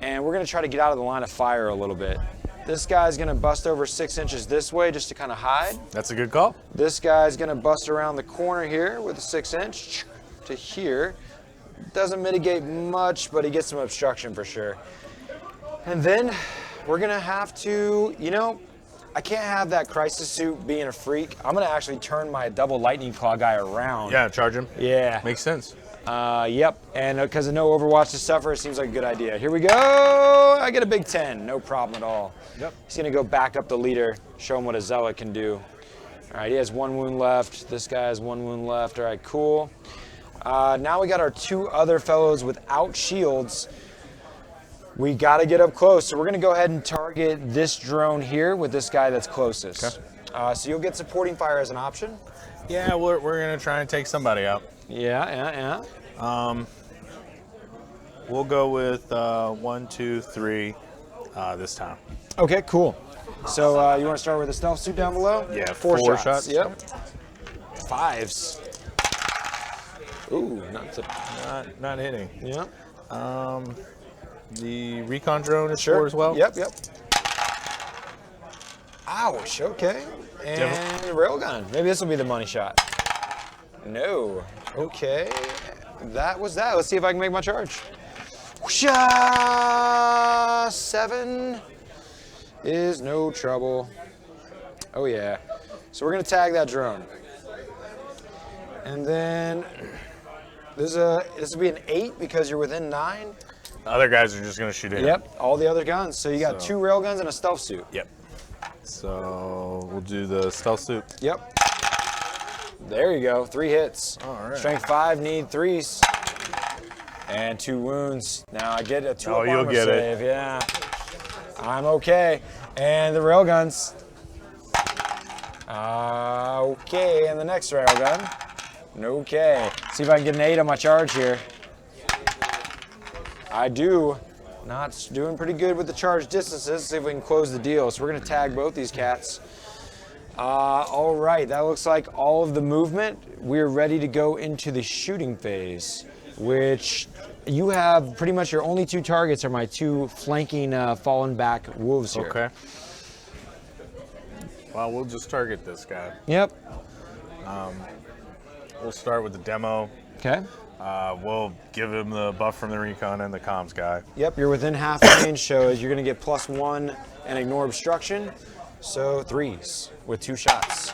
And we're gonna try to get out of the line of fire a little bit. This guy's gonna bust over 6 inches this way just to kind of hide. That's a good call. This guy's gonna bust around the corner here with a 6-inch to here. Doesn't mitigate much, but he gets some obstruction for sure. And then we're gonna have to, I can't have that crisis suit being a freak. I'm gonna actually turn my double lightning claw guy around. Yeah, charge him. Yeah. Makes sense. Yep. And because of no Overwatch to suffer, it seems like a good idea. Here we go. I get a big 10. No problem at all. Yep. He's gonna go back up the leader, show him what a zealot can do. All right, he has 1 wound left. This guy has 1 wound left. All right, cool. Now we got our 2 other fellows without shields. We gotta get up close. So we're gonna go ahead and target this drone here with this guy that's closest. Okay. So you'll get supporting fire as an option. Yeah, we're gonna try and take somebody out. Yeah. We'll go with 1, 2, 3 this time. Okay, cool. So you want to start with the stealth suit down below? Yeah, 4 4 shots. shots. Yep. 5s. Ooh, Not hitting. yeah. The recon drone is Sure. 4 as well. Yep. Ouch. Okay. And railgun. Maybe this will be the money shot. No. Okay. That was that. Let's see if I can make my charge. Whoosha! 7 is no trouble. Oh yeah. So we're gonna tag that drone. And then this will be an 8 because you're within 9. The other guys are just gonna shoot at him. Yep, all the other guns. So you got So- 2 railguns and a stealth suit. Yep. So we'll do the stealth suit. Yep. There you go, 3 hits. All right. Strength 5, need 3s. And 2 wounds. Now I get a 2 Oh, you'll armor get it. save, yeah. I'm okay. And the railguns. Okay, and the next railgun. Okay. See if I can get an 8 on my charge here. I do. Not doing pretty good with the charge distances. See if we can close the deal. So we're going to tag both these cats. All right, that looks like all of the movement. We're ready to go into the shooting phase, which you have pretty much your only 2 targets are my 2 flanking fallen back wolves here. Okay. Well, we'll just target this guy. Yep. We'll start with the demo. Okay. We'll give him the buff from the recon and the comms guy. Yep, you're within half range, so you're going to get +1 and ignore obstruction. So 3s with 2 shots.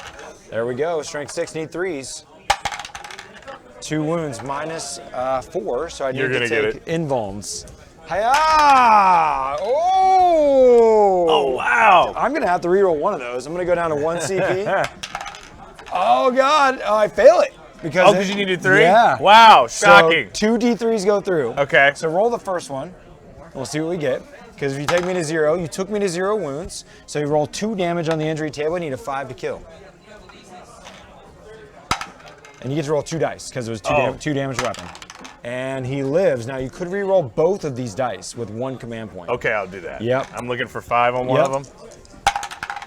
There we go. Strength 6, need 3s. 2 wounds, -4, so I need to take invulns. Hiya! Oh! Oh, wow! I'm going to have to reroll one of those. I'm going to go down to 1 CP. Oh, God. Oh, I fail it. Because you needed 3? Yeah. Wow, shocking. So 2 D3s go through. Okay. So roll the first one. We'll see what we get. Because if you take me to 0, you took me to 0 wounds. So you roll 2 damage on the injury table. You need a 5 to kill. And you get to roll 2 dice because it was 2 damage weapon. And he lives. Now you could re-roll both of these dice with 1 command point. Okay, I'll do that. Yep. I'm looking for 5 on one of them.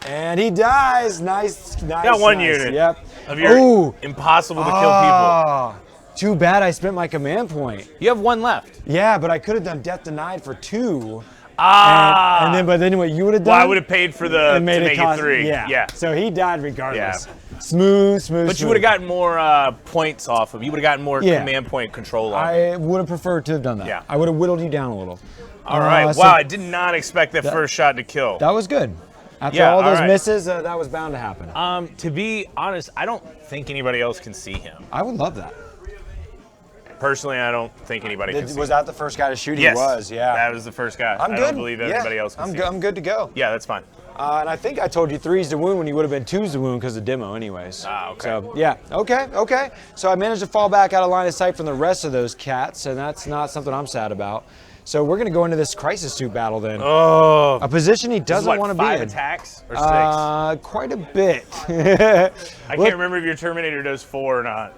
And he dies. Nice, nice. Got 1 nice. unit. Yep. Of your impossible to kill people. Too bad I spent my command point. You have 1 left. Yeah, but I could have done death denied for 2. But then what you would have done? Well, I would have paid for the to make it 3. Yeah. So he died regardless. Yeah. Smooth. But you would have gotten more points off of him. You would have gotten more command point control on him. I would have preferred to have done that. Yeah. I would have whittled you down a little. All right. Wow, I did not expect that first shot to kill. That was good. After all those misses, that was bound to happen. To be honest, I don't think anybody else can see him. I would love that. Personally, I don't think anybody can see him. Was that the first guy to shoot? Yes. He was, yeah. That was the first guy. I'm good. I don't believe everybody else can see him. I'm good to go. Yeah, that's fine. And I think I told you 3s to wound when you would have been 2s to wound because of demo anyways. Okay. So, yeah, okay. So I managed to fall back out of line of sight from the rest of those cats, and that's not something I'm sad about. So we're going to go into this crisis suit battle then. Oh. A position he doesn't want to be in. 5 attacks or 6? Quite a bit. I can't remember if your Terminator does 4 or not.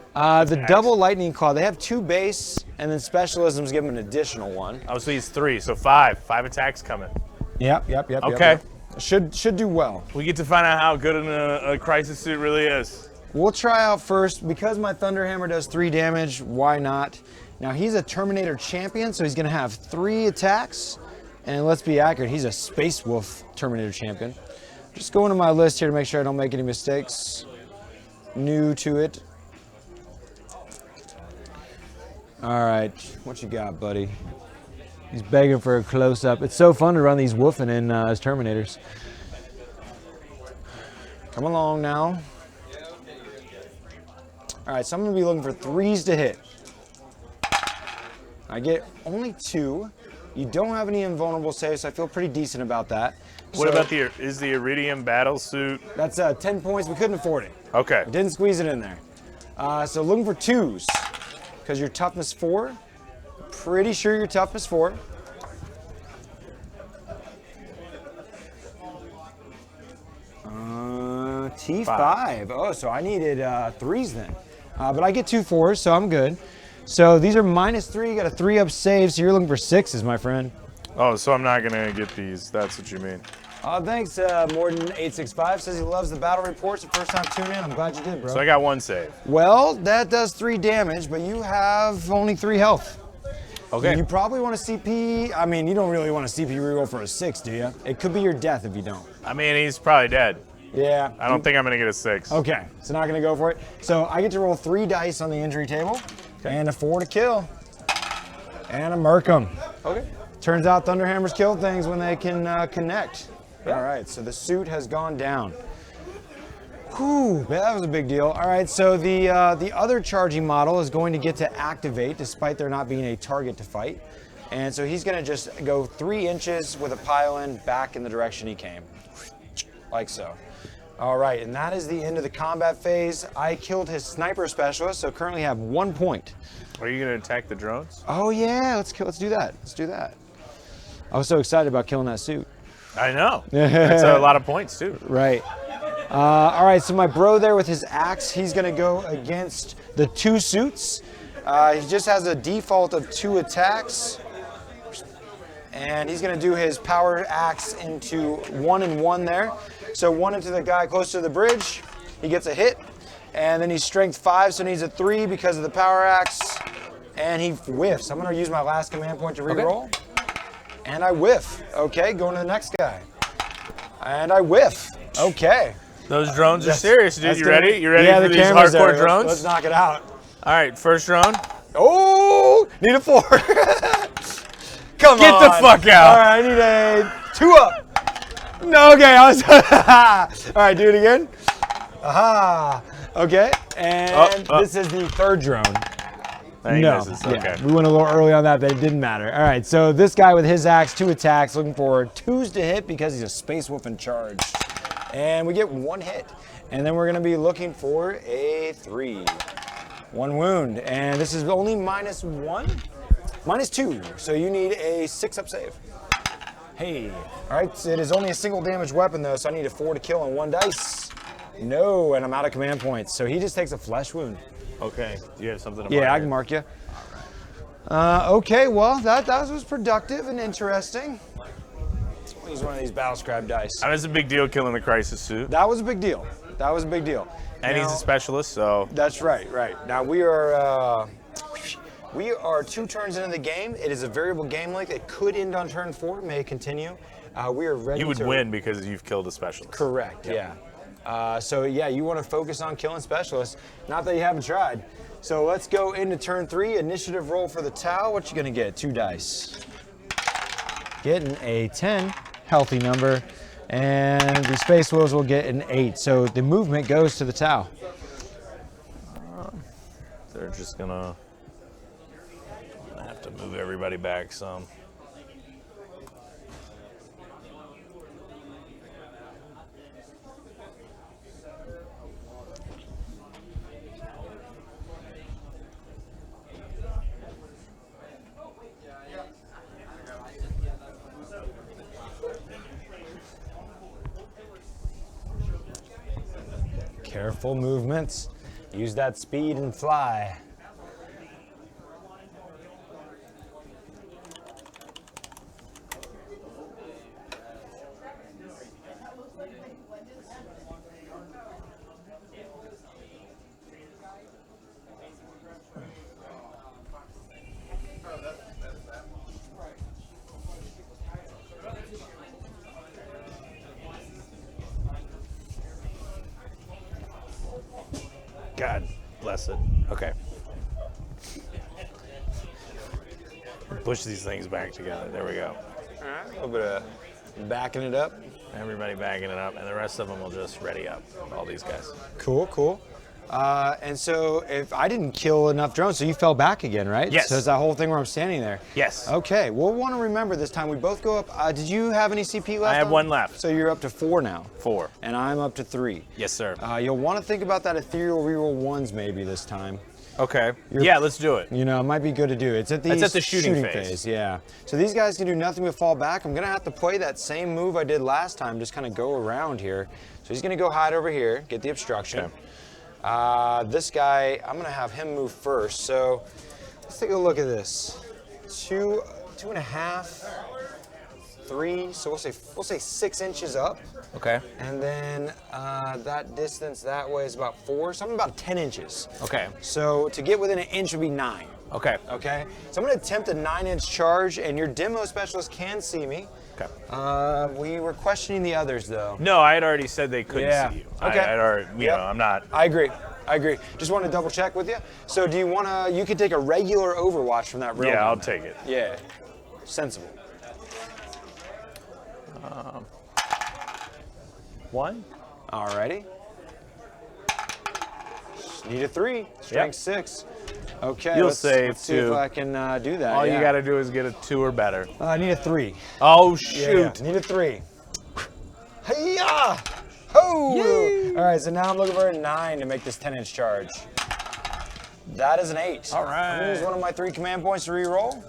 The double lightning claw, they have 2 base, and then specialisms give him an additional 1. Oh, so he's 3, so 5. 5 attacks coming. Yep. Okay. Should do well. We get to find out how good a crisis suit really is. We'll try out first. Because my Thunderhammer does 3 damage, why not? Now he's a Terminator champion, so he's gonna have 3 attacks. And let's be accurate, he's a Space Wolf Terminator champion. Just going to my list here to make sure I don't make any mistakes. New to it. All right, what you got, buddy? He's begging for a close-up. It's so fun to run these woofing in as Terminators. Come along now. All right, so I'm gonna be looking for 3s to hit. I get only 2. You don't have any invulnerable saves, so I feel pretty decent about that. What about is the Iridium battle suit? That's 10 points. We couldn't afford it. Okay. Didn't squeeze it in there. So looking for 2s, because you're toughness 4. Pretty sure you're toughness 4. T5. Oh, so I needed 3s then. But I get 2 4s, so I'm good. So these are -3. You got a 3-up save, so you're looking for 6s, my friend. Oh, so I'm not gonna get these. That's what you mean. Thanks, Morden865 says he loves the battle reports. The first time tuning in, I'm glad you did, bro. So I got 1 save. Well, that does 3 damage, but you have only 3 health. Okay. You probably want to CP. I mean, you don't really want to CP reroll for a 6, do you? It could be your death if you don't. I mean, he's probably dead. Yeah. I don't think I'm gonna get a 6. Okay, so not gonna go for it. So I get to roll 3 dice on the injury table, and a 4 to kill, and a murk 'em. Okay. Turns out Thunderhammers kill things when they can connect. Yeah. All right, so the suit has gone down. Whew, that was a big deal. All right, so the other charging model is going to get to activate despite there not being a target to fight. And so he's gonna just go 3 inches with a pile-in back in the direction he came. Like so. All right, and that is the end of the combat phase. I killed his sniper specialist, so currently have 1 point. Are you gonna attack the drones? Oh yeah, let's do that. Let's do that. I was so excited about killing that suit. I know. That's a lot of points, too. Right. All right, so my bro there with his axe, he's going to go against the 2 suits. He just has a default of 2 attacks. And he's going to do his power axe into 1 and 1 there. So 1 into the guy close to the bridge. He gets a hit. And then he's strength 5, so he needs a 3 because of the power axe. And he whiffs. I'm going to use my last command point to reroll. Okay. And I whiff. Okay, going to the next guy. And I whiff. Okay. Those drones are serious, dude. You ready? You ready yeah, for the these camera's hardcore there. drones? Let's knock it out. All right, first drone. Oh, need a 4. Come Get on. the fuck out. All right, I need a 2 up. No, okay. I was all right, do it again. Aha. Okay, and this is the 3rd drone. No, okay. We went a little early on that, but it didn't matter. All right, so this guy with his axe, 2 attacks, looking for 2s to hit because he's a space wolf in charge. And we get 1 hit. And then we're gonna be looking for a 3. 1 wound, and this is only -1? -2, so you need a 6-up save. Hey, all right, it is only a single damage weapon though, so I need a 4 to kill on 1 dice. No, and I'm out of command points, so he just takes a flesh wound. Okay, do you have something to mark? Yeah, I can mark you. Okay, well, that was productive and interesting. I'll use one of these battle scribe dice. That was a big deal killing the crisis suit. That was a big deal. That was a big deal. And now, he's a specialist, so. That's right. Now we are 2 turns into the game. It is a variable game length. It could end on turn 4, may continue. We are ready to... You would win because you've killed a specialist. Correct, yeah. So yeah, you want to focus on killing specialists. Not that you haven't tried. So let's go into turn 3. Initiative roll for the Tau. What you gonna get? 2 dice. Getting a 10, healthy number. And the Space Wolves will get an 8. So the movement goes to the Tau. They're just gonna have to move everybody back some. Careful movements. Use that speed and fly. God bless it. Okay. Push these things back together. There we go. All right, a little bit of backing it up. Everybody backing it up, and the rest of them will just ready up. All these guys. Cool, cool. And so if I didn't kill enough drones, so you fell back again, right? Yes. So it's that whole thing where I'm standing there. Yes. Okay, we'll want to remember this time. We both go up. Did you have any CP left? I have on? 1 left. So you're up to 4 now. 4. And I'm up to 3. Yes, sir. You'll want to think about that ethereal reroll 1s maybe this time. Okay. Yeah, let's do it. You know, it might be good to do. It's at the shooting phase. Yeah. So these guys can do nothing but fall back. I'm going to have to play that same move I did last time, just kind of go around here. So he's going to go hide over here, get the obstruction. Okay. This guy, I'm going to have him move first. So let's take a look at this. 2.5, 3. So we'll say 6 inches up. Okay. And then that distance that way is about 4, something about 10 inches. Okay. So to get within an inch would be 9. Okay. Okay. So I'm going to attempt a 9-inch charge, and your demo specialist can see me. Okay. We were questioning the others, though. No, I had already said they couldn't see you. Okay. I'd already, you know, I'm not. I agree. Just want to double check with you. So do you want to, you could take a regular Overwatch from that rail. Yeah, I'll take it. Yeah. Sensible. 1. Alrighty. Need a 3. Strength 6. Okay. You'll let's save see if 2. I can do that. All you got to do is get a 2 or better. I need a 3. Oh, shoot. Yeah, need a 3. Hey-ya! Ho! Yay! All right, so now I'm looking for a 9 to make this 10-inch charge. That is an 8. All right. I'm going to use one of my 3 command points to re-roll.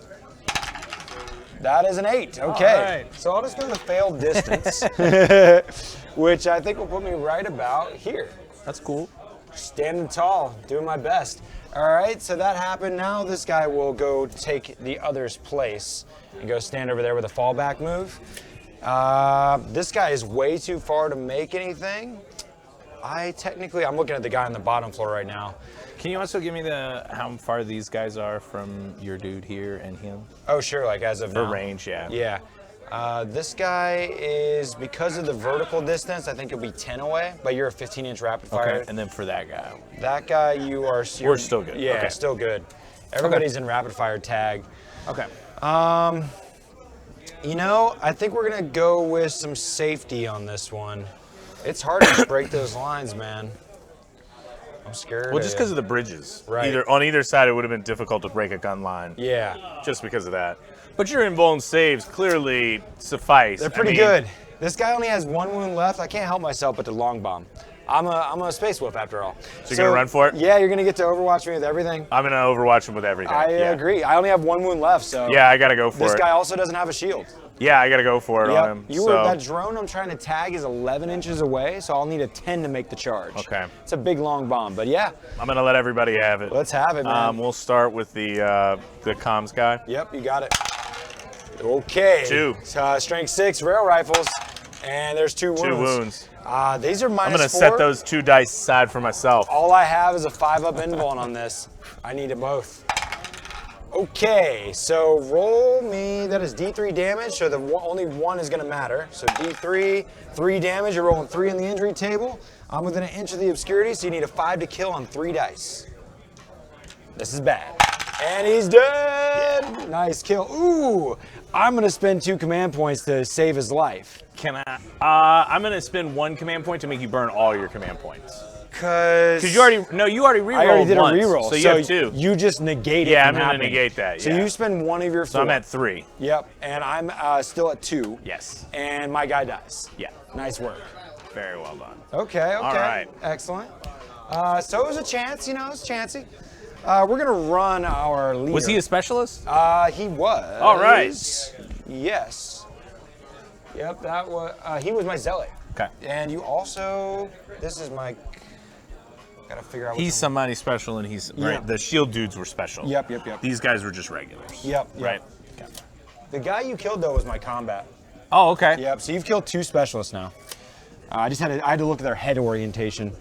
That is an 8. Okay. All right. So I'll just go to failed distance, which I think will put me right about here. That's cool. Standing tall, doing my best. All right, so that happened. Now this guy will go take the other's place and go stand over there with a fallback move. This guy is way too far to make anything. I'm looking at the guy on the bottom floor right now. Can you also give me how far these guys are from your dude here and him? Oh, sure, like as of The now. range, yeah. Yeah. This guy is, because of the vertical distance, I think he'll be 10 away, but you're a 15-inch rapid fire. Okay, and then for that guy. That guy, you're We're still good. Yeah, Okay. still good. Everybody's in rapid fire tag. Okay. You know, I think we're gonna go with some safety on this one. It's hard to break those lines, man. I'm scared. Well, just because of the bridges. Right. On either side, it would have been difficult to break a gun line. Yeah, Just because of that. But your invuln saves clearly suffice. they're pretty good. This guy only has 1 wound left. I can't help myself but to long bomb. I'm a space wolf after all. So you're gonna run for it? Yeah, you're gonna get to overwatch me with everything. I'm gonna overwatch him with everything. I yeah. agree. I only have 1 wound left, so. Yeah, I gotta go for This it. guy also doesn't have a shield. Yeah, I gotta go for it on him. That drone I'm trying to tag is 11 inches away, so I'll need a 10 to make the charge. Okay. It's a big long bomb, but yeah, I'm gonna let everybody have it. let's have it, man. We'll start with the comms guy. Yep, you got it. Okay. 2. Strength 6 rail rifles, and there's 2 wounds. 2 wounds. These are -4. I'm gonna set those 2 dice aside for myself. All I have is a 5-up invuln on this. I need it both. Okay, so roll me, that is D3 damage, so only 1 is gonna matter. So D3, 3 damage, you're rolling 3 in the injury table. I'm within 1 inch of the obscurity, so you need a 5 to kill on 3 dice. This is bad. And he's dead! Yeah. Nice kill. Ooh, I'm gonna spend 2 command points to save his life. Can I? I'm gonna spend 1 command point to make you burn all your command points. Because you already rerolled I already did once, a reroll, so you have 2. You just negate it. Yeah, from I'm gonna happening. negate that. So Yeah. you spend 1 of your 4. So I'm at 3. Yep, and I'm still at 2. Yes. And my guy dies. Yeah. Nice work. Very well done. Okay. All right. Excellent. So it was a chance, it's chancy. We're gonna run our leader. Was he a specialist? He was. All right. Yes. Yep, that was. He was my zealot. Okay. And you also. This is my. Gotta figure out. He's somebody special, and he's right. The shield dudes were special. Yep. These guys were just regulars. Yep. Right. Okay. The guy you killed though was my combat. Oh, okay. Yep. So you've killed 2 specialists now. I had to look at their head orientation.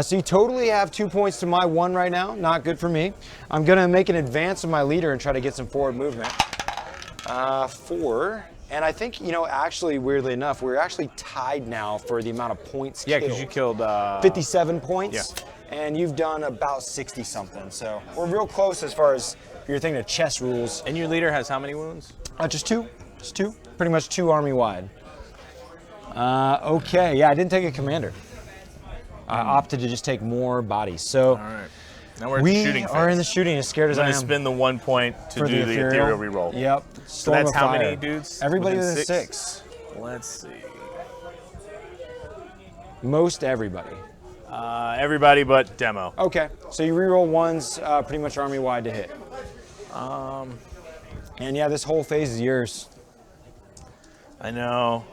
So you totally have 2 points to my 1 right now. Not good for me. I'm gonna make an advance of my leader and try to get some forward movement. 4. And I think, actually, weirdly enough, we're actually tied now for the amount of points Yeah, killed. because you killed 57 points. Yeah. And you've done about 60 something. So we're real close as far as your thing to chess rules. And your leader has how many wounds? Just 2. Just 2. Pretty much 2 army wide. Okay, yeah, I didn't take a commander. I opted to just take more bodies. So All right. Now we're at the shooting phase. are in the shooting, as scared as I'm I gonna am. spend the 1 point to For do the ethereal reroll. Yep. So that's Storm of how Fire. many dudes? Everybody Within within 6? 6. Let's see. Most everybody. Everybody but demo. Okay, so you reroll 1s, pretty much army wide to hit. And yeah, this whole phase is yours. I know.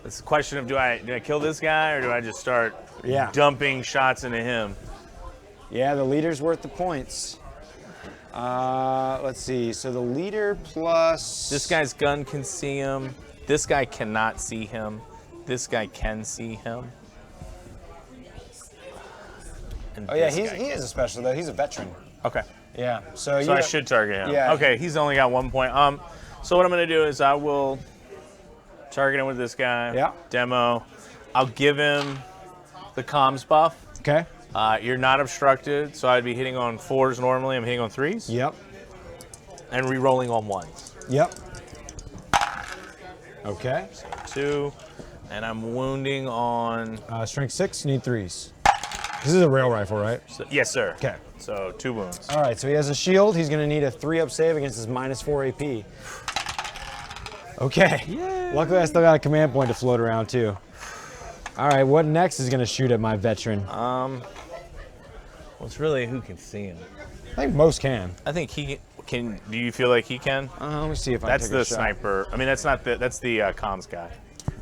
It's a question of do I kill this guy or do I just start Yeah. dumping shots into him? Yeah, the leader's worth the points. Let's see. So the leader plus. This guy's gun can see him. This guy cannot see him. This guy can see him. And Oh yeah, this guy he is a special though. He's a veteran. Okay. Yeah. So So I should target him. Yeah. Okay, he's only got 1 point. So what I'm gonna do is I will target him with this guy. Yeah. Demo. I'll give him the comms buff. Okay. You're not obstructed, so I'd be hitting on 4s normally. I'm hitting on 3s. Yep. And re-rolling on 1s. Yep. Okay. 2. And I'm wounding on. Strength 6. Need 3s. This is a rail rifle, right? Yes, sir. Okay. So 2 wounds. All right. So he has a shield. He's going to need a 3-up save against his -4 AP. Okay. Yay. Luckily, I still got a command point to float around too. All right. What next is going to shoot at my veteran? Well, it's really who can see him. I think most can. I think Do you feel like he can? Let me see if I That's take a the shot. sniper. I mean, that's not the. That's the comms guy.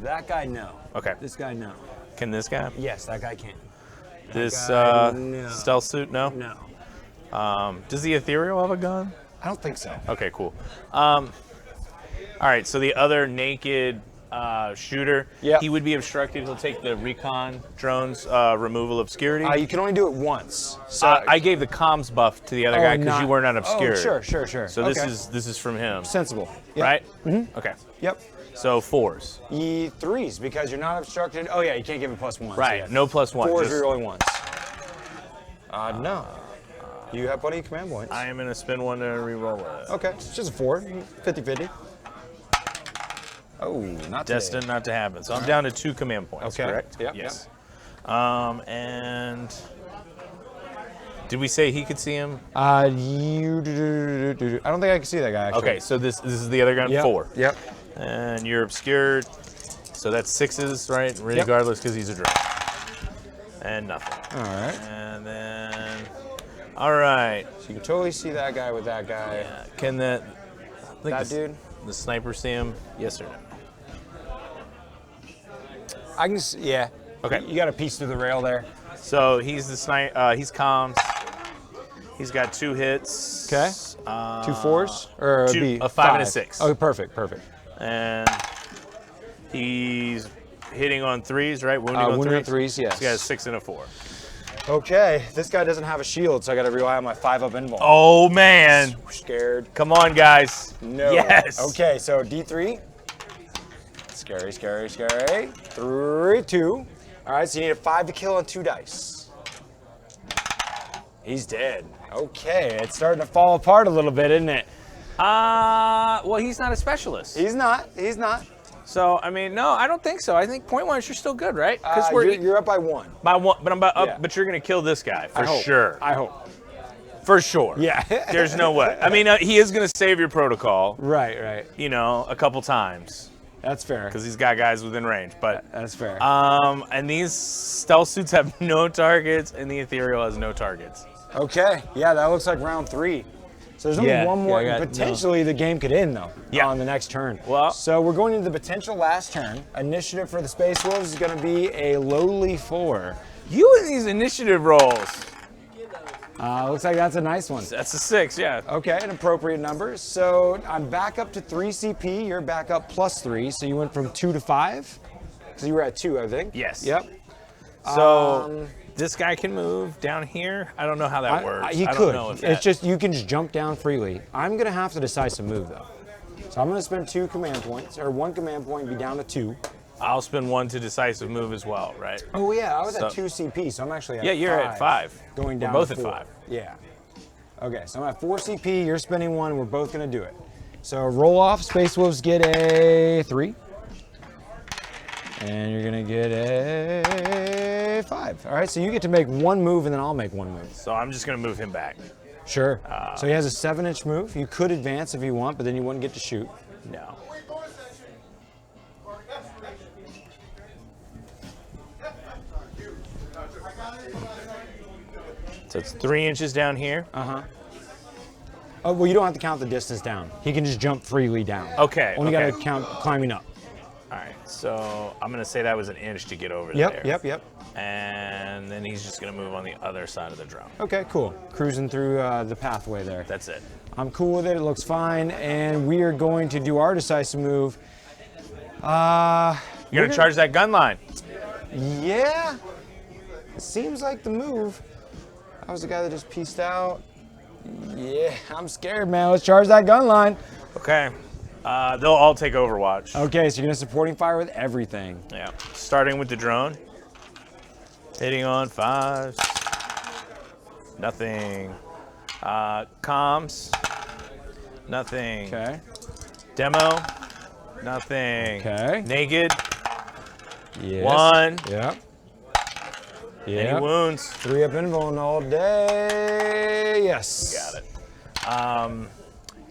That guy, no. Okay. This guy, no. Can this guy? Yes, that guy can. This guy, no. stealth suit? No. No. Does the ethereal have a gun? I don't think so. Okay, cool. All right. So the other naked shooter, Yep. he would be obstructed. He'll take the recon drones removal obscurity. You can only do it once. So I gave the comms buff to the other guy because you were not obscured. Oh, sure. So okay. this is from him, sensible. Yep. right? Mm-hmm. Okay. Yep. So 4s. Threes because you're not obstructed. Oh yeah, you can't give it +1. Right. So yeah. No +1. 4s just- are rolling once. No. You have plenty of command points. I am gonna spin one to re-roll it. Okay, it's just a 4, 50-50. Oh, not today. Destined not to happen. So I'm down to 2 command points. Okay. Correct. Yep, Yes. And did we say he could see him? I don't think I can see that guy actually. Okay. So this is the other gun. Yep. 4. Yep. And you're obscured. So that's 6s, right? Regardless, because he's a drone. And nothing. All right. And then, all right. So you can totally see that guy with that guy. Yeah. Can that? I think That dude. The sniper see him? Yes or no? I can see, yeah. Okay. You got a piece through the rail there. So he's the he's comms. He's got 2 hits. Okay. 2 4s or it'd be a 5 and a 6. Oh, perfect. And he's hitting on 3s, right? Wounding on wounding 3s. on 3s, yes. So he got a 6 and a 4. Okay, this guy doesn't have a shield, so I got to rely on my 5-up invuln. Oh man! Scared. Come on, guys. No. Yes. Okay, so D3. Scary. 3, 2. All right, so you need a 5 to kill on 2 dice. He's dead. Okay, it's starting to fall apart a little bit, isn't it? Well, he's not a specialist. He's not. So I mean, no, I don't think so. I think point-wise, you're still good, right? Because You're up by 1. by 1, but I'm up. Yeah. But you're gonna kill this guy for I hope. sure. I hope. For sure. Yeah. There's no way. I mean, he is gonna save your protocol. Right. You know, a couple times That's fair. because he's got guys within range. But That's fair. and these stealth suits have no targets, and the ethereal has no targets. Okay, yeah, that looks like round 3. So there's only Yeah, one more. yeah, I got- Potentially the game could end though. Yeah. On the next turn. Well- so we're going into the potential last turn. Initiative for the Space Wolves is going to be a lowly 4. You and these initiative rolls. Looks like that's a nice one. That's a 6, yeah. Okay, an appropriate number. So I'm back up to 3 CP. You're back up +3. So you went from 2 to 5. So you were at 2, I think. Yes. Yep. So this guy can move down here. I don't know how that works. He I could. don't know if It's that- just you can just jump down freely. I'm gonna have to decisive move though. So I'm gonna spend 2 command points, or 1 command point, be down to 2. I'll spend 1 to decisive move as well, right? Oh yeah, I was So- at 2 CP, so I'm actually at Yeah, you're 5. at 5. Going down. We're both to at 4. 5. Yeah. Okay, so I'm at 4 CP. You're spending 1. And we're both gonna do it. So roll off. Space Wolves get a 3. And you're gonna get a 5. All right, so you get to make 1 move, and then I'll make 1 move. So I'm just gonna move him back. Sure. So he has a 7-inch move. You could advance if you want, but then you wouldn't get to shoot. No. So it's 3 inches down here. Oh, well, you don't have to count the distance down. He can just jump freely down. Okay, Only okay. got to count climbing up. All right. So I'm gonna say that was an inch to get over there. Yep. And then he's just gonna move on the other side of the drone. Okay, cool. Cruising through the pathway there. That's it. I'm cool with it. It looks fine. And we are going to do our decisive move. You're gonna charge that gun line. Yeah. It seems like the move. I was the guy that just pieced out. Yeah, I'm scared, man. Let's charge that gun line. Okay. They'll all take Overwatch. Okay, so you're gonna supporting fire with everything. Yeah. Starting with the drone. Hitting on 5s. Nothing. Comms. Nothing. Okay. Demo. Nothing. Okay. Naked. Yes. 1. Yep. Any Yep. wounds? 3-up invuln all day. Yes. Got it.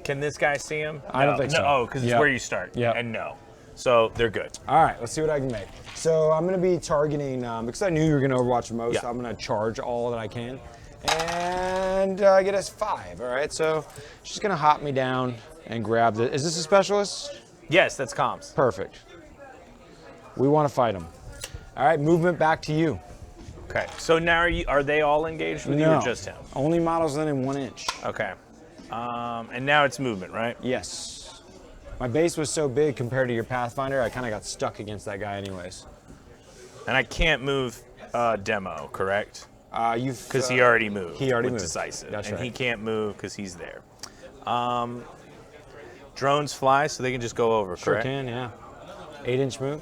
Can this guy see him? I don't think no. so. Oh, because it's Yep. where you start. Yep. And no. So they're good. All right, let's see what I can make. So I'm going to be targeting, because I knew you were going to Overwatch the most, Yeah. I'm going to charge all that I can. And get us 5. All right, so she's gonna hop me down and grab the. Is this a specialist? Yes, that's comms. Perfect. We want to fight him. All right, movement back to you. Okay. So now are they all engaged with you or just him? Only models within 1 inch. Okay. And now it's movement, right? Yes. My base was so big compared to your Pathfinder, I kind of got stuck against that guy anyways. And I can't move demo, correct? Because He already moved. He already with moved. Decisive. That's and right. he can't move because he's there. Drones fly, so they can just go over, Sure correct? can, yeah. 8-inch move.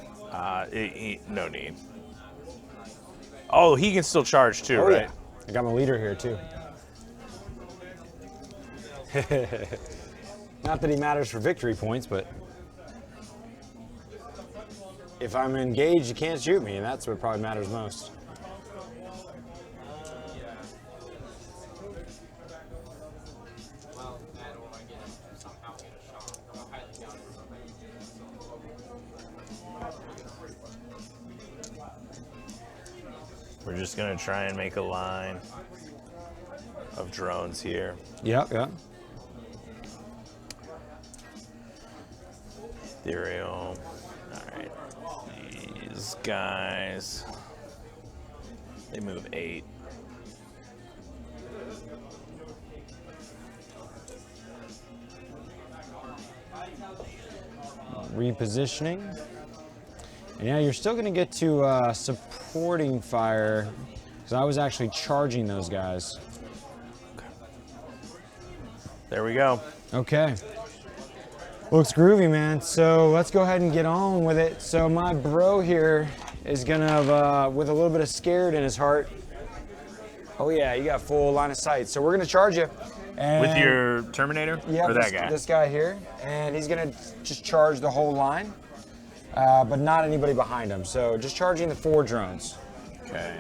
No need. Oh, he can still charge too, Oh right? yeah. I got my leader here too. Not that he matters for victory points, but if I'm engaged, you can't shoot me, and that's what probably matters most. We're just gonna try and make a line of drones here. Yep, yeah. Ethereal. Alright. These guys. They move 8. Repositioning. And yeah, you're still going to get to supporting fire, because I was actually charging those guys. There we go. Okay. Looks groovy, man. So let's go ahead and get on with it. So my bro here is gonna, with a little bit of scared in his heart. Oh yeah, you got full line of sight. So we're gonna charge you. And With your Terminator? yeah, Or that guy? this guy here, and he's gonna just charge the whole line, but not anybody behind him. So just charging the 4 drones. Okay.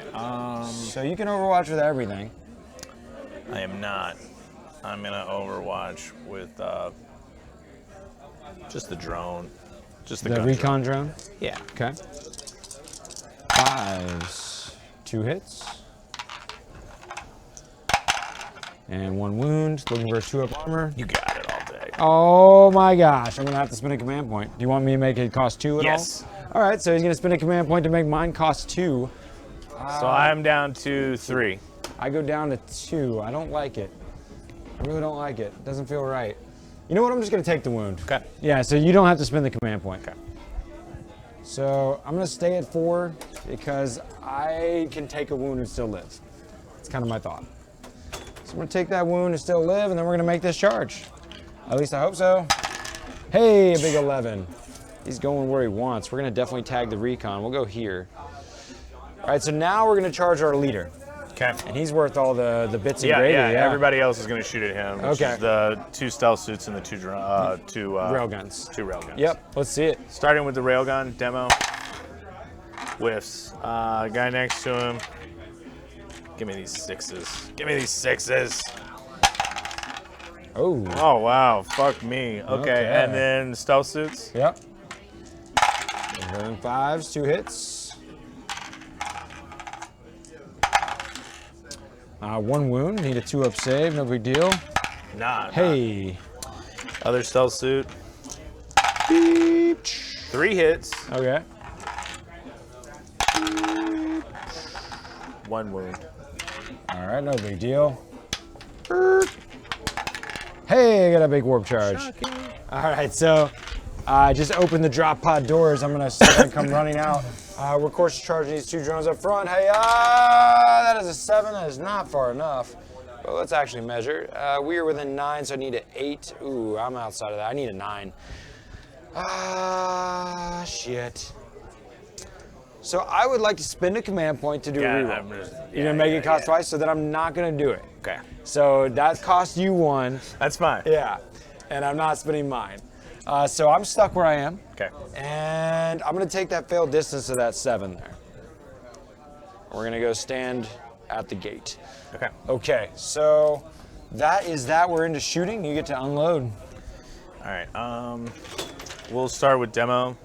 So you can overwatch with everything. I am not. I'm gonna overwatch with just the drone. Just the gun recon drone. Yeah. Okay. 5s, 2 hits. And 1 wound, looking for a 2-up armor. You got it all day. Oh my gosh, I'm gonna have to spend a command point. Do you want me to make it cost 2 at Yes. all? All right, so he's gonna spend a command point to make mine cost 2. So I'm down to 3. I go down to 2. I don't like it. I really don't like it. Doesn't feel right. You know what? I'm just gonna take the wound. Okay. Yeah, so you don't have to spend the command point. Okay. So I'm gonna stay at 4 because I can take a wound and still live. It's kind of my thought. So I'm gonna take that wound and still live, and then we're gonna make this charge. At least I hope so. Hey, a big 11. He's going where he wants. We're gonna definitely tag the recon. We'll go here. All right, so now we're gonna charge our leader. Okay. And he's worth all the bits and Yeah, gravy. yeah, everybody else is gonna shoot at him. Which Okay. is the 2 stealth suits and the 2 railguns. 2 railguns. Yep, let's see it. Starting with the railgun demo. Whiffs. Guy next to him. Give me these 6s. Give me these 6s. Oh. Oh wow, fuck me. Okay, Okay. and then stealth suits. Yep. 5s, 2 hits. 1 wound, need a 2-up save, no big deal. Nah. Hey. Other stealth suit. Beep. 3 hits. Okay. 1 wound. All right, no big deal. Hey, I got a big warp charge. All right, so I just opened the drop pod doors. I'm gonna come running out. We're of course charging these 2 drones up front. Hey, that is a 7. That is not far enough. But let's actually measure. We are within 9, so I need an 8. Ooh, I'm outside of that. I need a 9. Shit. So I would like to spend a command point to do a reroll. You're gonna make it cost twice, so then I'm not gonna do it. Okay. So that cost you 1. That's fine. Yeah, and I'm not spending mine. So I'm stuck where I am. Okay. And I'm gonna take that failed distance of that 7 there. We're gonna go stand at the gate. Okay. Okay, so that is that. We're into shooting. You get to unload. All right. We'll start with demo.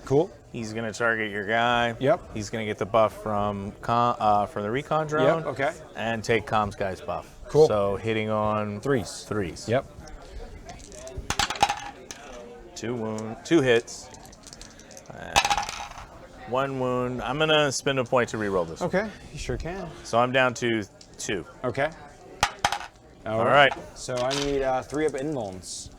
Cool. He's going to target your guy. Yep. He's going to get the buff from the recon drone. Yep, okay. And take Comms guy's buff. Cool. So hitting on threes. Yep. 2 hits. And 1 wound. I'm going to spend a point to reroll this. Okay, you sure can. So I'm down to 2. Okay. All right. So I need 3 up invulns.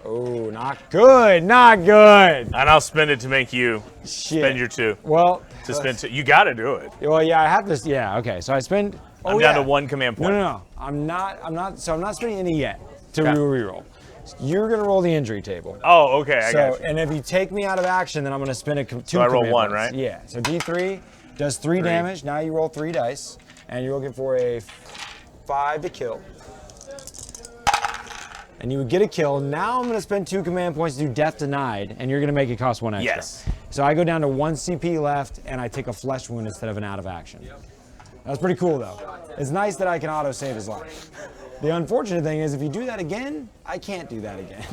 Oh, not good, not good. And I'll spend it to make you Shit. spend your 2. Well, To spend 2. You got to do it. well, yeah, I have this. Yeah, okay. So I spend. I'm down to 1 command point. No. I'm not. So I'm not spending any yet to Okay. reroll. You're gonna roll the injury table. Oh, okay. I got you. And if you take me out of action, then I'm gonna spend 2. So I roll command 1, points. right? Yeah. So D3 does 3 damage. Now you roll 3 dice, and you're looking for a 5 to kill. And you would get a kill. Now I'm gonna spend 2 command points to do death denied, and you're gonna make it cost 1 extra. Yes. So I go down to 1 CP left, and I take a flesh wound instead of an out of action. That's pretty cool, though. It's nice that I can auto save his life. The unfortunate thing is, if you do that again, I can't do that again.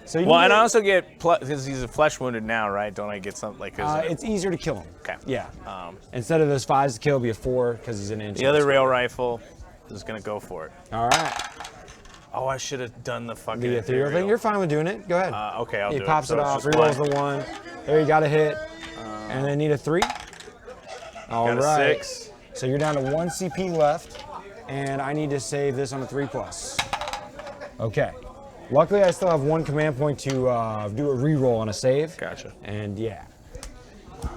So you Well, need and to- I also get, because he's a flesh wounded now, right? Don't I get something like it's easier to kill him. Okay. Yeah. Instead of those 5s to kill, it'll be a 4 because he's an inch. the other rail rifle is going to go for it. All right. Oh, I should have done the fucking The ethereal thing. You're fine with doing it. Go ahead. Okay, I'll do He it. pops So it it's off, just rerolls one. the 1. There, you got a hit. And then need a 3. All Got a right. 6. So you're down to 1 CP left, and I need to save this on a 3+. Okay. Luckily, I still have 1 command point to do a reroll on a save. Gotcha. And yeah. All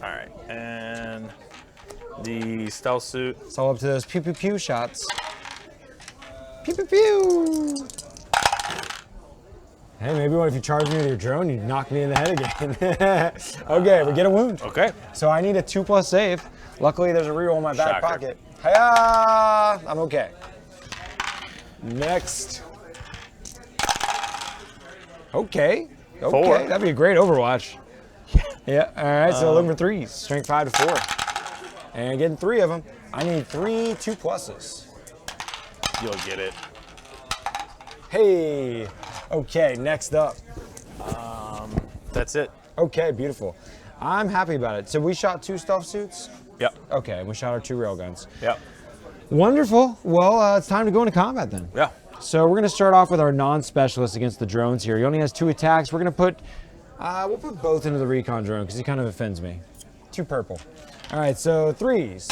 right. And the stealth suit. It's all up to those pew pew pew shots. Pew pew pew. Hey, maybe what if you charge me with your drone, you knock me in the head again. Okay, we get a wound. Okay. So I need a 2+ save. Luckily, there's a reroll in my back Shocker. pocket. Hiya! I'm okay. Next. Okay. Okay, 4. that'd be a great Overwatch. Yeah. All right. So looking for 3s. Strength 5 to 4, and getting 3 of them. I need 3 2+. You'll get it. Hey. Okay. Next up. That's it. Okay. Beautiful. I'm happy about it. So we shot 2 stealth suits. Yep. Okay. And we shot our 2 railguns. Yep. Wonderful. Well, it's time to go into combat then. Yeah. So we're going to start off with our non-specialist against the drones here. He only has 2 attacks. We're going to put, we'll put both into the recon drone because he kind of offends me. 2 purple. All right, so 3s.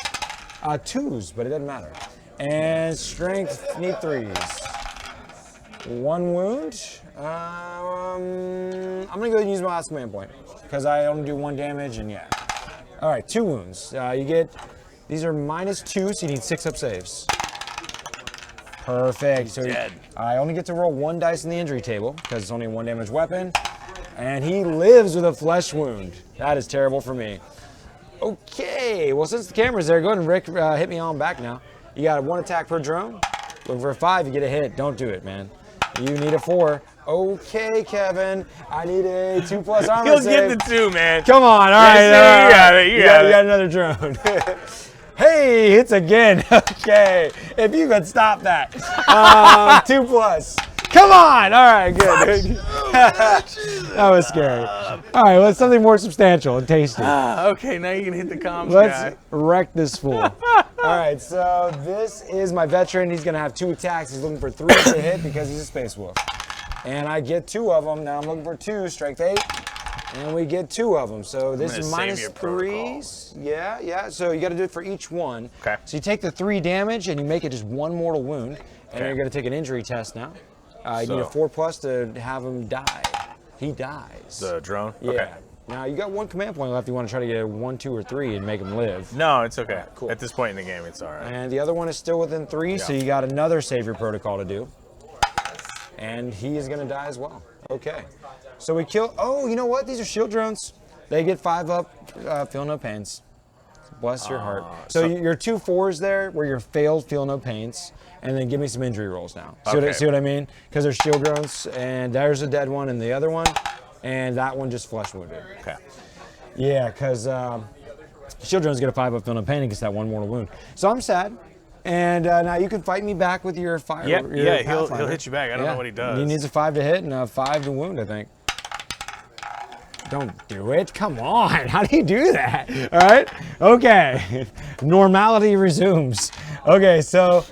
2s, but it doesn't matter. And strength, need 3s. 1 wound. I'm going to go ahead and use my last command point because I only do 1 damage and yeah. All right, 2 wounds. You get, these are -2, so you need 6 up saves. Perfect. So dead. I only get to roll 1 dice in the injury table because it's only a 1 damage weapon. And he lives with a flesh wound. That is terrible for me. Okay, well since the camera's there, go ahead and Rick hit me on back now. You got 1 attack per drone. Looking for a 5, you get a hit. Don't do it, man. You need a 4. Okay, Kevin. I need a 2+ armor You'll save. get the 2, man. Come on, all right. Yes, you got it, you got You it. got another drone. Hey, hits again. Okay, if you could stop that. 2+. Come on. All right, good. That was scary. All right, let's something more substantial and tasty. Okay, now you can hit the comms Let's guy. wreck this fool. All right, so this is my veteran. He's going to have 2 attacks. He's looking for 3 to hit because he's a space wolf. And I get 2 of them. Now I'm looking for 2, strength 8. And we get 2 of them. So this is gonna save your -3s. Yeah. So you got to do it for each one. Okay. So you take the 3 damage and you make it just 1 mortal wound. And Okay. you're going to take an injury test now. You need a So- 4+ to have him die. He dies. The drone? Yeah. Okay. Now you got 1 command point left. You want to try to get a 1, 2, or 3 and make him live. No, it's okay. Cool. At this point in the game, it's all right. And the other one is still within 3, so Yeah. you got another savior protocol to do. And he is going to die as well. Okay. So we kill. Oh, you know what? These are shield drones. They get 5 up. Feel no pains. Bless your heart. So your 2 4s there, where you're failed, feel no pains. And then give me some injury rolls now. Okay. See what I mean? Because they're shield drones, and there's a dead one, and the other one, and that one just flesh wounded. Okay. Yeah, because shield drones get a 5 up, feel no pain against that 1 mortal wound. So I'm sad. And now you can fight me back with your fire. Yeah, your yeah, he'll Pathfinder. hit you back. I don't know what he does. He needs a 5 to hit and a 5 to wound, I think. Don't do it. Come on. How do you do that? All right. Okay. Normality resumes. Okay, so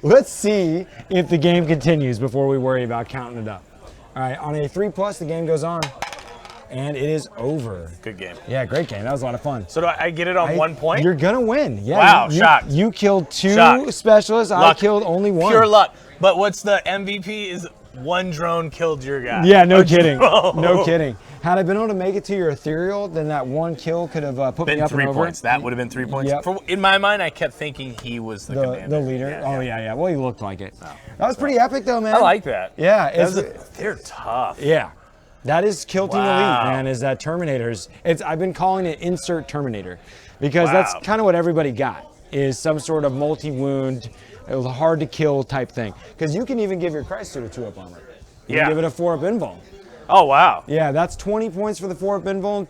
let's see if the game continues before we worry about counting it up. All right, on a 3+, the game goes on, and it is over. Good game. Yeah, great game. That was a lot of fun. So do I get it on 1 point? You're gonna win. Yeah. Wow, you, shocked. You killed 2 Shocked. specialists. Luck. I killed only 1. Pure luck. But what's the MVP is 1 drone killed your guy. Yeah, no A kidding. drone. No kidding. Had I been able to make it to your ethereal, then that 1 kill could have put me Been up 3 and over. points. That would have been 3 points. Yep. In my mind, I kept thinking he was the commander. The leader. Yeah, Yeah. Well, he looked like it. That was pretty epic, though, man. I like that. Yeah, They're tough. yeah. That is Kill Team Wow. Elite, man. Is that Terminators? I've been calling it Insert Terminator, because that's Wow. kind of what everybody got. Is some sort of multi-wound, hard to kill type thing. Because you can even give your Christ suit a 2-up armor. You Yeah. can give it a 4-up invuln. Oh, wow. Yeah, that's 20 points for the 4-up invuln,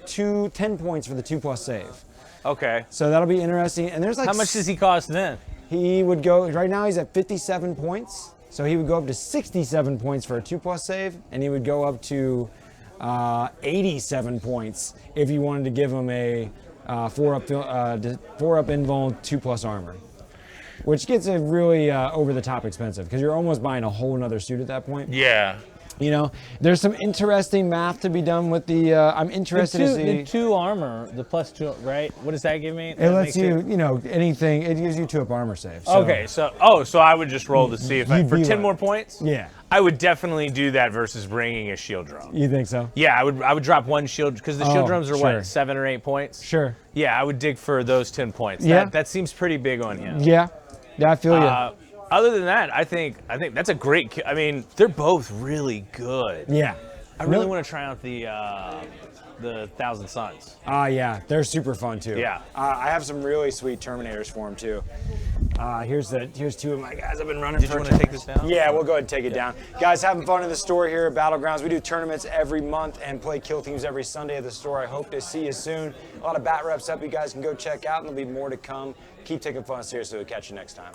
10 points for the 2+ save. Okay. So that'll be interesting. And there's like How much does he cost then? He would go, right now he's at 57 points. So he would go up to 67 points for a 2+ save, and he would go up to 87 points if you wanted to give him a 4-up invuln, 2+ armor. Which gets it really over the top expensive, because you're almost buying a whole nother suit at that point. Yeah. You know, there's some interesting math to be done with the. I'm interested to see. The 2 armor, the +2, right? What does that give me? It lets you, anything. It gives you 2-up armor save. So. Okay, so I would just roll to see if You'd for be 10 like- more points. Yeah. I would definitely do that versus bringing a shield drone. You think so? Yeah, I would drop 1 shield because the shield drones are sure. what, 7 or 8 points. Sure. Yeah, I would dig for those 10 points. Yeah. That seems pretty big on him. Yeah. Yeah, I feel you. Other than that, I think that's a great. I mean, they're both really good. Yeah. I really want to try out the 1,000 Suns. Yeah, they're super fun too. Yeah. I have some really sweet Terminators for them too. Here's 2 of my guys I've been running Did for. you want to take this down? Yeah, we'll go ahead and take it down. Guys, having fun in the store here at Battlegrounds. We do tournaments every month and play kill teams every Sunday at the store. I hope to see you soon. A lot of bat reps up you guys can go check out, and there'll be more to come. Keep taking fun seriously. We'll catch you next time.